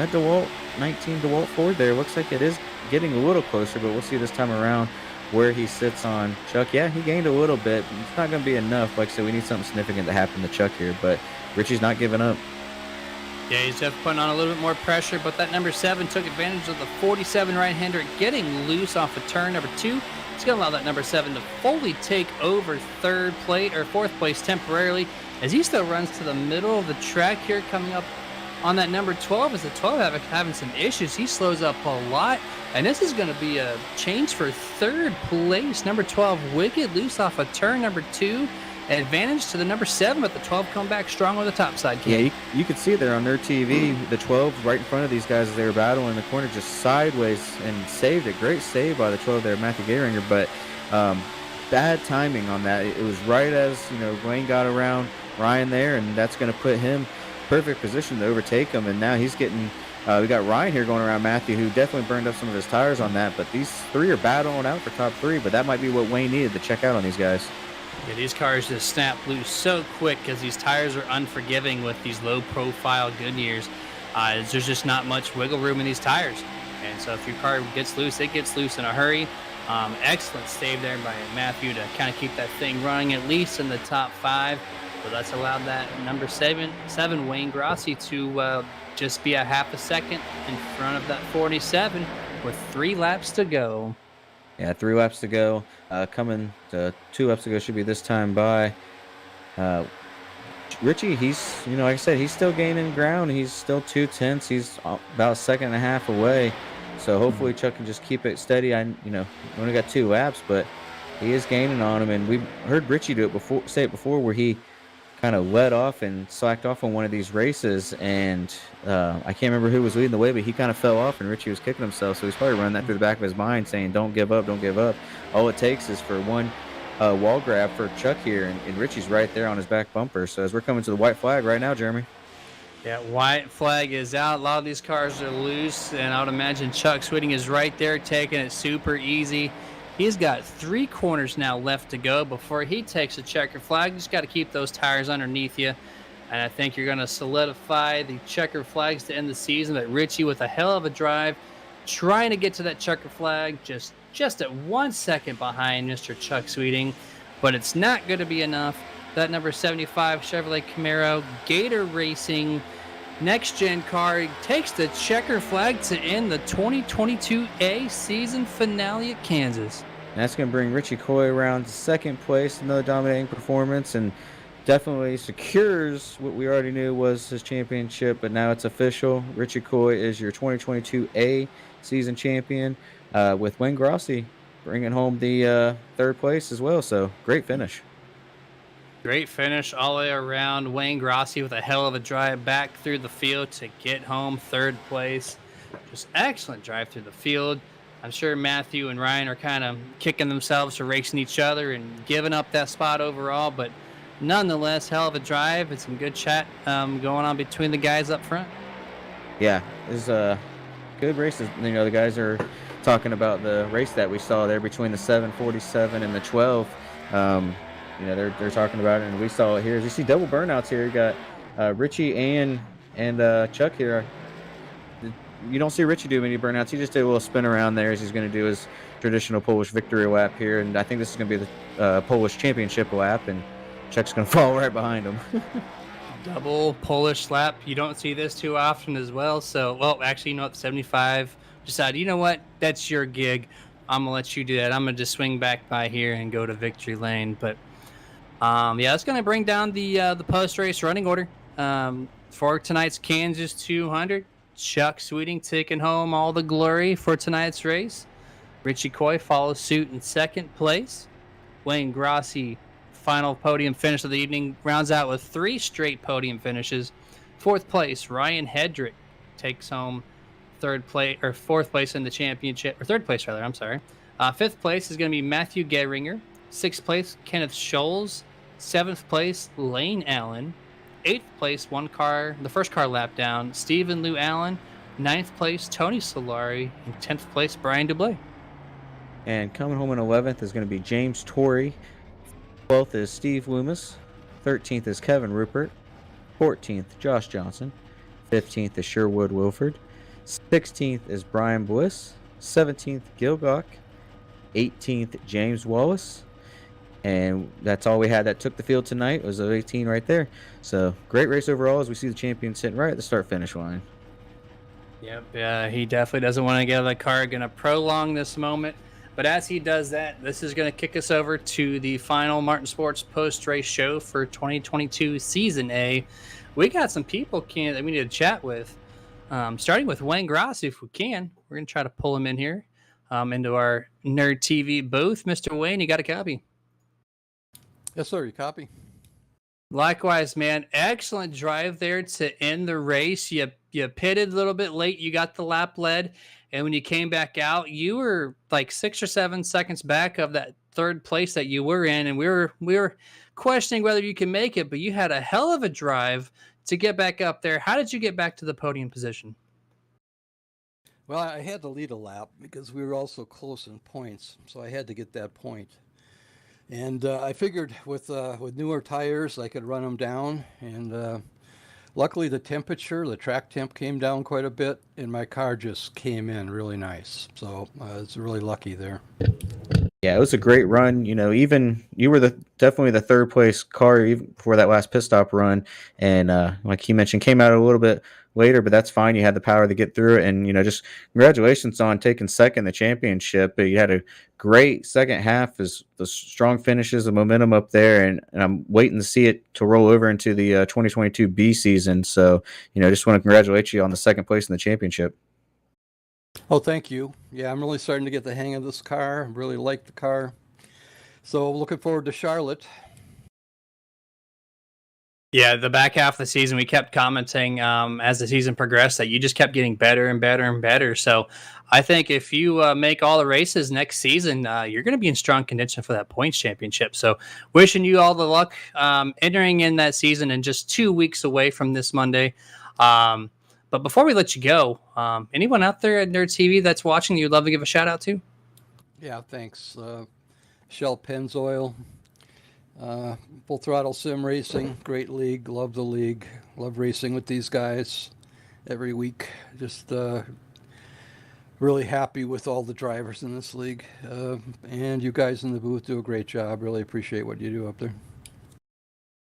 DeWalt 19 DeWalt Ford there looks like it is getting a little closer, but we'll see this time around where he sits on Chuck. Yeah, he gained a little bit. It's not going to be enough. Like I said, we need something significant to happen to Chuck here, but Richie's not giving up. Yeah, he's definitely putting on a little bit more pressure, but that number 7 took advantage of the 47 right-hander getting loose off of turn number 2. It's going to allow that number 7 to fully take over fourth place temporarily, as he still runs to the middle of the track here, coming up on that number 12. As the 12 having some issues, he slows up a lot, and this is going to be a change for third place. Number 12 wicked loose off of turn number 2. Advantage to the number 7, but the 12 come back strong on the top side. Yeah, you could see there on their TV, the 12 right in front of these guys as they were battling in the corner, just sideways, and saved it. Great save by the 12 there, Matthew Gehringer, but bad timing on that. It was right as, Wayne got around Ryan there, and that's going to put him perfect position to overtake him. And now he's getting, we got Ryan here going around Matthew, who definitely burned up some of his tires on that, but these 3 are battling out for top 3, but that might be what Wayne needed to check out on these guys. Yeah, these cars just snap loose so quick because these tires are unforgiving with these low-profile Goodyears. There's just not much wiggle room in these tires. And so if your car gets loose, it gets loose in a hurry. Excellent save there by Matthew to kind of keep that thing running at least in the top 5. But that's allowed that number 7 Wayne Grossi to just be a half a second in front of that 47 with 3 laps to go. Yeah, 3 laps to go. Coming to 2 laps to go should be this time by. Richie, he's, like I said, he's still gaining ground. He's still 2/10. He's about a second and a half away. So hopefully Chuck can just keep it steady. We only got 2 laps, but he is gaining on him. And we heard Richie say it before, where he kind of let off and slacked off on one of these races, and I can't remember who was leading the way, but he kind of fell off, and Richie was kicking himself, so he's probably running that through the back of his mind, saying, don't give up, don't give up. All it takes is for one wall grab for Chuck here, and Richie's right there on his back bumper. So as we're coming to the white flag right now, Jeremy. Yeah, white flag is out. A lot of these cars are loose, and I would imagine Chuck Sweeting is right there taking it super easy. He's got 3 corners now left to go before he takes a checker flag. Just got to keep those tires underneath you. And I think you're going to solidify the checker flags to end the season. But Richie with a hell of a drive, trying to get to that checker flag, just at 1 second behind Mr. Chuck Sweeting. But it's not going to be enough. That number 75 Chevrolet Camaro Gator Racing next-gen car takes the checker flag to end the 2022A season finale at Kansas. And that's going to bring Richie Coy around to second place, another dominating performance, and definitely secures what we already knew was his championship, but now it's official. Richie Coy is your 2022A season champion, with Wayne Grossi bringing home the third place as well. So great finish. Great finish all the way around. Wayne Grossi with a hell of a drive back through the field to get home third place. Just excellent drive through the field. I'm sure Matthew and Ryan are kind of kicking themselves for racing each other and giving up that spot overall, but nonetheless, hell of a drive and some good chat going on between the guys up front. Yeah, it was good races. The guys are talking about the race that we saw there between the 747 and the 12. They're talking about it, and we saw it here. As you see double burnouts here, you got Richie and Chuck here. You don't see Richie do many burnouts. He just did a little spin around there as he's going to do his traditional Polish victory lap here, and I think this is going to be the Polish championship lap, and Chuck's going to fall right behind him. Double Polish lap. You don't see this too often as well. So, actually, the 75 decided, that's your gig. I'm going to let you do that. I'm going to just swing back by here and go to victory lane. But, that's going to bring down the post-race running order for tonight's Kansas 200. Chuck Sweeting taking home all the glory for tonight's race. Richie Coy follows suit in second place. Wayne Grossi, final podium finish of the evening, rounds out with 3 straight podium finishes. Fourth place, Ryan Hedrick takes home fourth place in the championship, or third place rather, I'm sorry. Fifth place is going to be Matthew Gehringer. Sixth place, Kenneth Scholes. 7th place, Lane Allen. 8th place, the first car lap down, Stephen Lou Allen. 9th place, Tony Solari. And 10th place, Brian Dublé. And coming home in 11th is going to be James Torrey. 12th is Steve Loomis. 13th is Kevin Rupert. 14th, Josh Johnson. 15th is Sherwood Wilford. 16th is Brian Bliss. 17th, Gil Gawk. 18th, James Wallace. And that's all we had that took the field tonight. It was 18 right there. So great race overall as we see the champion sitting right at the start-finish line. Yep, he definitely doesn't want to get out of the car. Going to prolong this moment. But as he does that, this is going to kick us over to the final Martin Sports post-race show for 2022 Season A. We got some people that we need to chat with, starting with Wayne Grossi, if we can. We're going to try to pull him in here into our Nerd TV booth. Mr. Wayne, you got a copy? Yes, sir. You copy? Likewise, man. Excellent drive there to end the race. You pitted a little bit late. You got the lap led. And when you came back out, you were like 6 or 7 seconds back of that third place that you were in. And we were questioning whether you can make it, but you had a hell of a drive to get back up there. How did you get back to the podium position? Well, I had to lead a lap because we were also close in points. So I had to get that point. And I figured with newer tires, I could run them down. And luckily, the track temp came down quite a bit, and my car just came in really nice. So it's really lucky there. Yeah, it was a great run. Even you were definitely the third place car even before that last pit stop run. And like he mentioned, came out a little bit later, but that's fine. You had the power to get through it. And, just congratulations on taking second in the championship. You had a great second half, as the strong finishes, the momentum up there. And I'm waiting to see it to roll over into the 2022 B season. So, just want to congratulate you on the second place in the championship. Oh, thank you. Yeah, I'm really starting to get the hang of this car. I really like the car. So looking forward to Charlotte. Yeah, the back half of the season, we kept commenting as the season progressed that you just kept getting better and better and better. So I think if you make all the races next season, you're going to be in strong contention for that points championship. So wishing you all the luck entering in that season and just 2 weeks away from this Monday. But before we let you go, anyone out there at Nerd TV that's watching you'd love to give a shout out to? Yeah, thanks. Shell Pennzoil. Full Throttle Sim Racing, great league, love the league, love racing with these guys every week. Just really happy with all the drivers in this league. And you guys in the booth do a great job. Really appreciate what you do up there.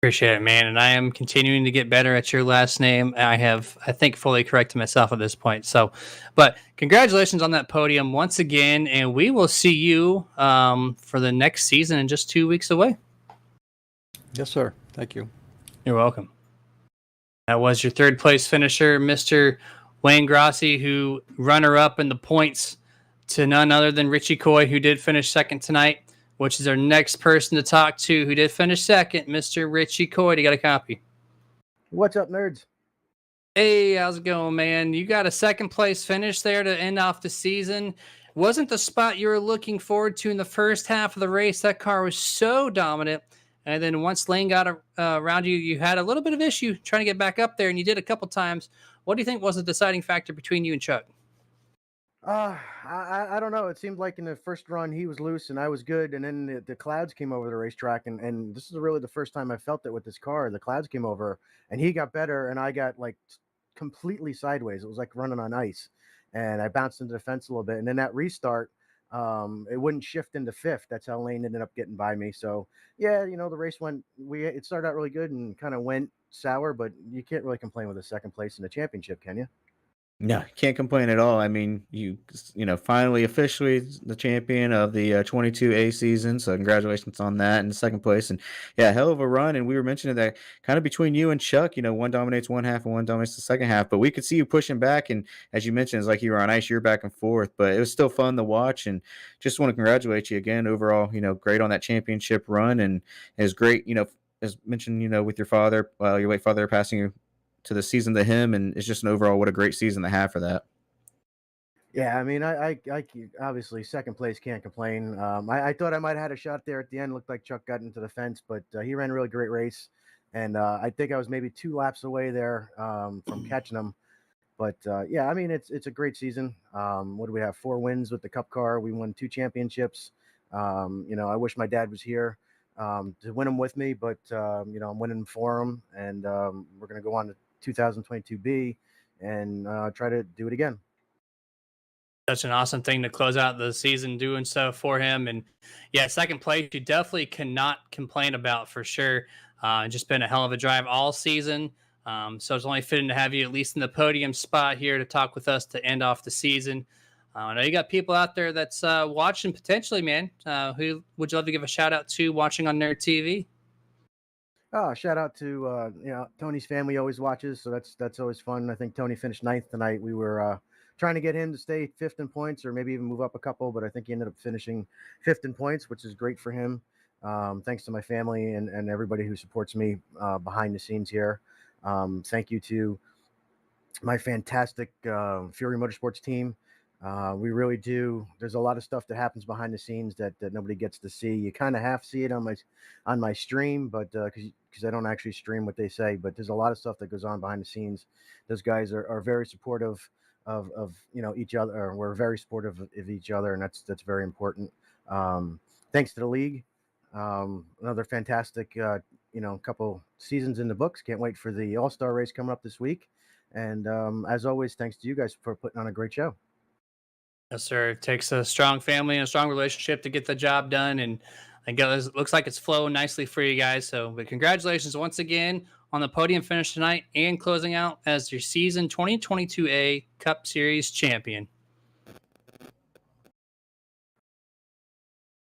Appreciate it, man. And I am continuing to get better at your last name. I think, fully corrected myself at this point. So, but congratulations on that podium once again. And we will see you for the next season in just 2 weeks away. Yes, sir. Thank you. You're welcome. That was your third place finisher, Mr. Wayne Grossi, who runner-up in the points to none other than Richie Coy, who did finish second tonight, which is our next person to talk to who did finish second, Mr. Richie Coy. You got a copy? What's up, nerds? Hey, how's it going, man? You got a second place finish there to end off the season. Wasn't the spot you were looking forward to in the first half of the race. That car was so dominant. And then once Lane got around you, you had a little bit of issue trying to get back up there, and you did a couple times. What do you think was the deciding factor between you and Chuck? I don't know. It seemed like in the first run he was loose and I was good, and then the clouds came over the racetrack, and this is really the first time I felt it with this car. The clouds came over, and he got better, and I got like completely sideways. It was like running on ice, and I bounced into the fence a little bit, and then that restart. It wouldn't shift into fifth. That's how Lane ended up getting by me. So yeah, the race it started out really good and kind of went sour, but you can't really complain with a second place in the championship, can you? No, can't complain at all. I mean, you finally officially the champion of the 22A season. So congratulations on that in second place. And yeah, hell of a run. And we were mentioning that kind of between you and Chuck, one dominates one half and one dominates the second half. But we could see you pushing back. And as you mentioned, it's like you were on ice, you're back and forth. But it was still fun to watch. And just want to congratulate you again overall, great on that championship run. And it was great, as mentioned, with your father, your late father passing you to the season to him, and it's just an overall what a great season to have for that. Yeah, I mean, obviously second place can't complain. I thought I might have had a shot there at the end. Looked like Chuck got into the fence, but he ran a really great race, and I think I was maybe 2 laps away there from catching him. But yeah, I mean, it's a great season. What do we have? 4 wins with the Cup car. We won 2 championships. I wish my dad was here to win them with me, but I'm winning for him, and we're gonna go on to 2022B and try to do it again. Such an awesome thing to close out the season doing so for him. And yeah, second place, you definitely cannot complain about for sure. Just been a hell of a drive all season. So it's only fitting to have you at least in the podium spot here to talk with us to end off the season. I know you got people out there that's watching potentially, man. Who would you love to give a shout out to watching on Nerd TV? Oh, shout out to Tony's family always watches, so that's always fun. I think Tony finished ninth tonight. We were trying to get him to stay fifth in points, or maybe even move up a couple, but I think he ended up finishing fifth in points, which is great for him. Thanks to my family and everybody who supports me behind the scenes here. Thank you to my fantastic Fury Motorsports team. We really do. There's a lot of stuff that happens behind the scenes that nobody gets to see. You kind of half see it on my stream, but because I don't actually stream what they say, but there's a lot of stuff that goes on behind the scenes. Those guys are very supportive of each other. Or we're very supportive of each other, and that's very important. Thanks to the league. Another fantastic couple seasons in the books. Can't wait for the All-Star race coming up this week. And as always, thanks to you guys for putting on a great show. Yes, sir. It takes a strong family and a strong relationship to get the job done. And I guess it looks like it's flowing nicely for you guys. So, but congratulations once again on the podium finish tonight and closing out as your season 2022A Cup Series champion.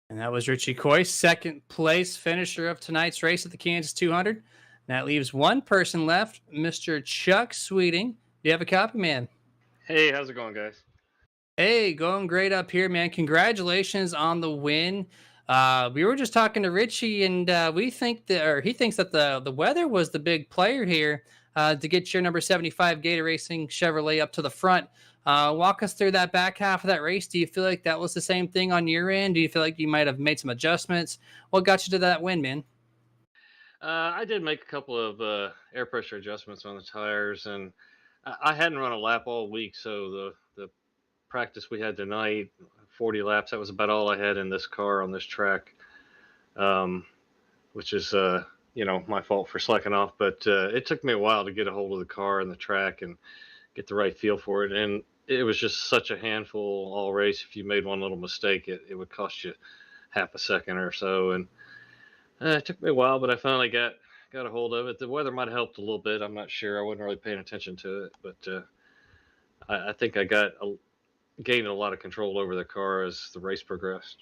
And that was Richie Coy, second place finisher of tonight's race at the Kansas 200. That leaves one person left, Mr. Chuck Sweeting. Do you have a copy, man? Hey, how's it going, guys? Hey, going great up here, man. Congratulations on the win. We were just talking to Richie, and we think that, or he thinks that the weather was the big player here to get your number 75 Gator Racing Chevrolet up to the front. Walk us through that back half of that race. Do you feel like that was the same thing on your end? Do you feel like you might have made some adjustments? What got you to that win, man? I did make a couple of air pressure adjustments on the tires, and I hadn't run a lap all week, so the practice we had tonight, 40 laps, that was about all I had in this car on this track, which is my fault for slacking off. But it took me a while to get a hold of the car and the track and get the right feel for it, and it was just such a handful all race. If you made one little mistake, it would cost you half a second or so, and it took me a while, but I finally got a hold of it. The weather might have helped a little bit. I'm not sure. I wasn't really paying attention to it, but I think I gained a lot of control over the car as the race progressed.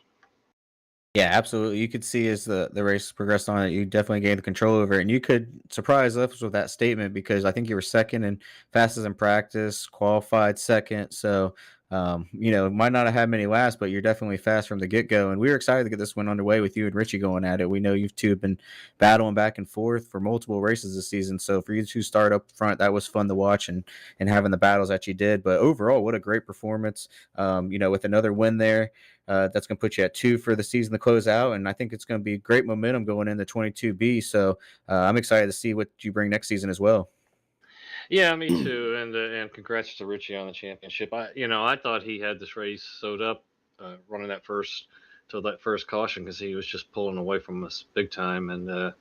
Yeah, absolutely. You could see as the race progressed on it, you definitely gained the control over it. And you could surprise us with that statement because I think you were second and fastest in practice, qualified second. So, might not have had many laps, but you're definitely fast from the get go. And we were excited to get this one underway with you and Richie going at it. We know you two have been battling back and forth for multiple races this season. So for you to start up front, that was fun to watch and having the battles that you did. But overall, what a great performance. With another win there. That's going to put you at 2 for the season to close out, and I think it's going to be great momentum going into 22B. So I'm excited to see what you bring next season as well. Yeah, me too. And congrats to Richie on the championship. I thought he had this race sewed up, running that first caution because he was just pulling away from us big time, and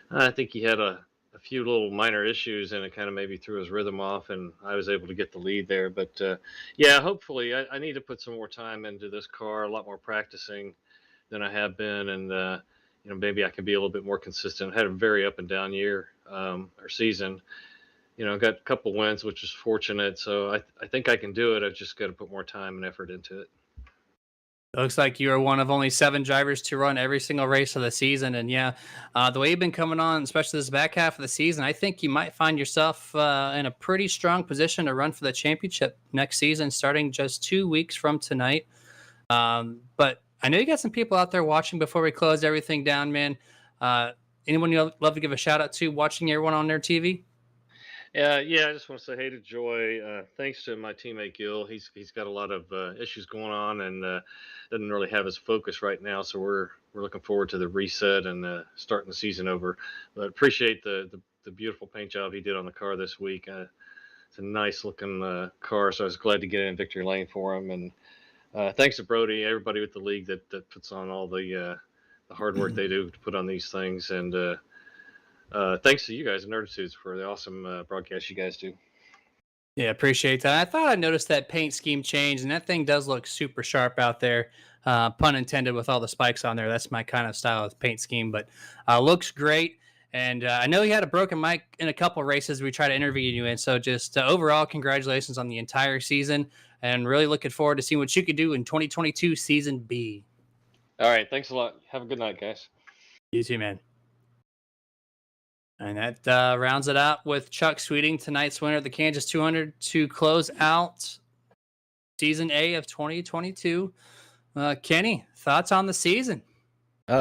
I think he had a few little minor issues, and it kind of maybe threw his rhythm off, and I was able to get the lead there. But yeah, hopefully I need to put some more time into this car, a lot more practicing than I have been, and maybe I can be a little bit more consistent. I had a very up and down year or season. Got a couple wins, which is fortunate. So I think I can do it. I've just got to put more time and effort into it. It looks like you are one of only 7 drivers to run every single race of the season. And yeah, the way you've been coming on, especially this back half of the season, I think you might find yourself in a pretty strong position to run for the championship next season, starting just 2 weeks from tonight. But I know you got some people out there watching before we close everything down, man. Anyone you'd love to give a shout out to watching everyone on their TV? Yeah. I just want to say hey to Joy. Thanks to my teammate Gil. He's got a lot of issues going on and doesn't really have his focus right now. So we're looking forward to the reset and starting the season over. But appreciate the beautiful paint job he did on the car this week. It's a nice looking car, so I was glad to get in victory lane for him. And thanks to Brody, everybody with the league that puts on all the hard work they do to put on these things. And thanks to you guys, Nerditudes, for the awesome broadcast you guys do. Yeah, appreciate that. I thought I noticed that paint scheme change, and that thing does look super sharp out there. Pun intended with all the spikes on there. That's my kind of style of paint scheme, but looks great. And I know you had a broken mic in a couple races we tried to interview you in. So just overall, congratulations on the entire season, and really looking forward to seeing what you could do in 2022 Season B. All right, thanks a lot. Have a good night, guys. You too, man. And that rounds it out with Chuck Sweeting, tonight's winner of the Kansas 200, to close out Season A of 2022. Kenny, thoughts on the season?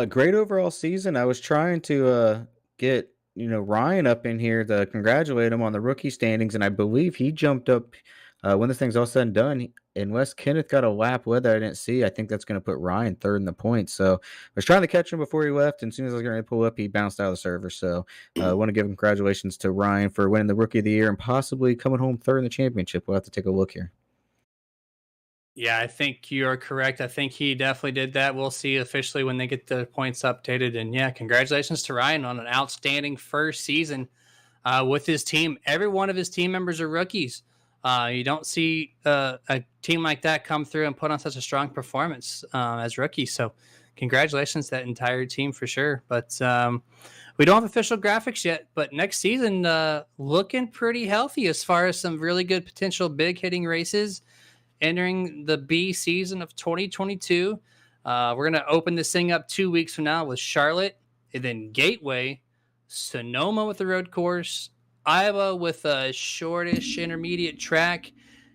Great overall season. I was trying to get Ryan up in here to congratulate him on the rookie standings, and I believe he jumped up when this thing's all said and done. Unless Kenneth got a lap with it, I didn't see. I think that's going to put Ryan third in the points. So I was trying to catch him before he left, and as soon as I was going to pull up, he bounced out of the server. So I want to give congratulations to Ryan for winning the Rookie of the Year and possibly coming home third in the championship. We'll have to take a look here. Yeah, I think you're correct. I think he definitely did that. We'll see officially when they get the points updated. And yeah, congratulations to Ryan on an outstanding first season with his team. Every one of his team members are rookies. You don't see a team like that come through and put on such a strong performance as rookies. So congratulations to that entire team for sure. But we don't have official graphics yet. But next season, looking pretty healthy as far as some really good potential big hitting races entering the B season of 2022. We're going to open this thing up 2 weeks from now with Charlotte, and then Gateway, Sonoma with the road course, Iowa with a shortish intermediate track,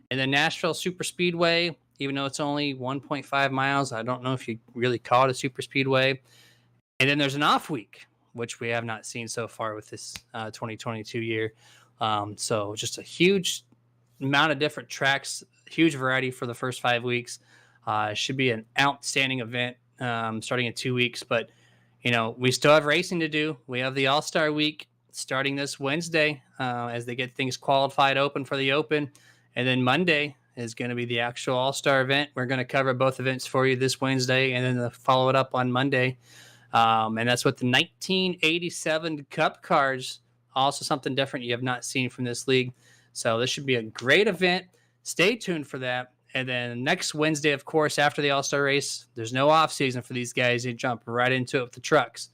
and then Nashville Super Speedway, even though it's only 1.5 miles. I don't know if you really call it a super speedway. And then there's an off week, which we have not seen so far with this 2022 year. So just a huge amount of different tracks, huge variety for the first 5 weeks. Should be an outstanding event starting in 2 weeks. But, we still have racing to do. We have the All-Star Week starting this Wednesday as they get things qualified open for the Open. And then Monday is going to be the actual All-Star event. We're going to cover both events for you this Wednesday and then follow it up on Monday. And that's with the 1987 Cup cars, also something different you have not seen from this league. So this should be a great event. Stay tuned for that. And then next Wednesday, of course, after the All-Star race, there's no off season for these guys. They jump right into it with the trucks.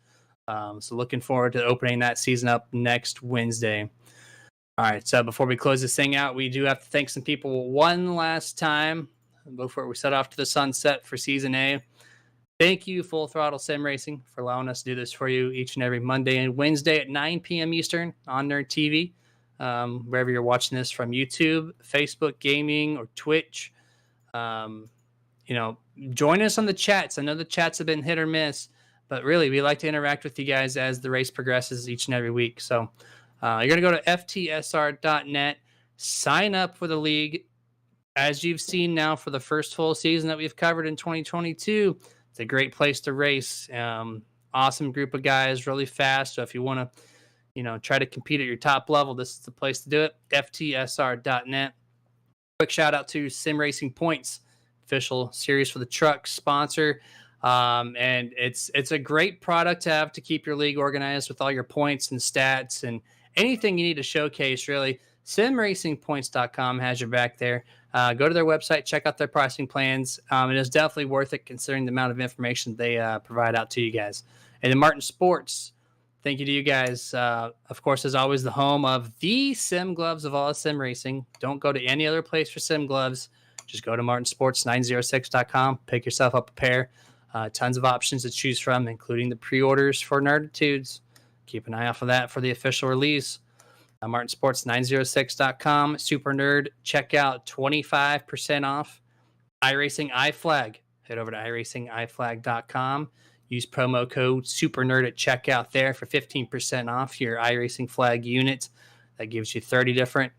So looking forward to opening that season up next Wednesday. All right. So before we close this thing out, we do have to thank some people one last time before we set off to the sunset for Season A. Thank you, Full Throttle Sim Racing, for allowing us to do this for you each and every Monday and Wednesday at 9 p.m. Eastern on Nerd TV. Wherever you're watching this from, YouTube, Facebook Gaming, or Twitch. Join us on the chats. I know the chats have been hit or miss, but really we like to interact with you guys as the race progresses each and every week. So you're going to go to FTSR.net, sign up for the league. As you've seen now for the first full season that we've covered in 2022, it's a great place to race. Awesome group of guys, really fast. So if you want to try to compete at your top level, this is the place to do it. FTSR.net. Quick shout out to Sim Racing Points, official series for the truck sponsor. And it's a great product to have to keep your league organized with all your points and stats and anything you need to showcase, really. SimRacingPoints.com has your back there. Go to their website, check out their pricing plans. It is definitely worth it considering the amount of information they provide out to you guys. And then Martin Sports, thank you to you guys. Of course, as always, the home of the sim gloves of all sim racing. Don't go to any other place for sim gloves. Just go to martinsports906.com. Pick yourself up a pair. Tons of options to choose from, including the pre-orders for Nerditudes. Keep an eye out for that for the official release. martinsports906.com. Super Nerd. Check out 25% off. iRacing iFlag. Head over to iRacingIFlag.com. Use promo code SUPERNERD at checkout there for 15% off your iRacing flag unit. That gives you 30 different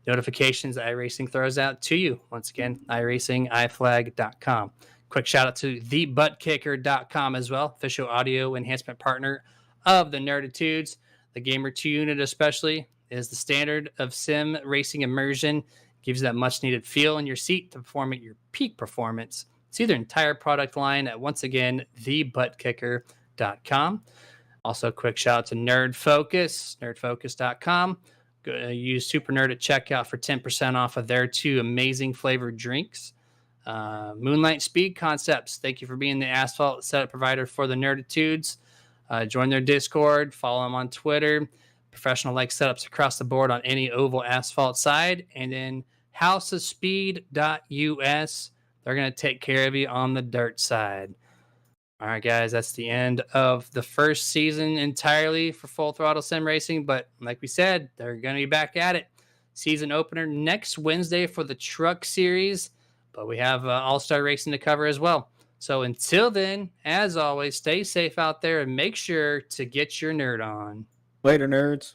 notifications that iRacing throws out to you. Once again, iRacingIFlag.com. Quick shout out to thebuttkicker.com as well, official audio enhancement partner of the Nerditudes. The Gamer 2 unit especially is the standard of sim racing immersion. Gives you that much needed feel in your seat to perform at your peak performance. See their entire product line at, once again, thebuttkicker.com. Also, a quick shout out to Nerd Focus, nerdfocus.com. Use Super Nerd at checkout for 10% off of their 2 amazing flavored drinks. Moonlight Speed Concepts, thank you for being the asphalt setup provider for the Nerditudes. Join their Discord, follow them on Twitter. Professional like setups across the board on any oval asphalt side. And then houseofspeed.us, they're going to take care of you on the dirt side. All right, guys, that's the end of the first season entirely for Full Throttle Sim Racing. But like we said, they're going to be back at it. Season opener next Wednesday for the Truck Series. But we have All-Star Racing to cover as well. So until then, as always, stay safe out there and make sure to get your nerd on. Later, nerds.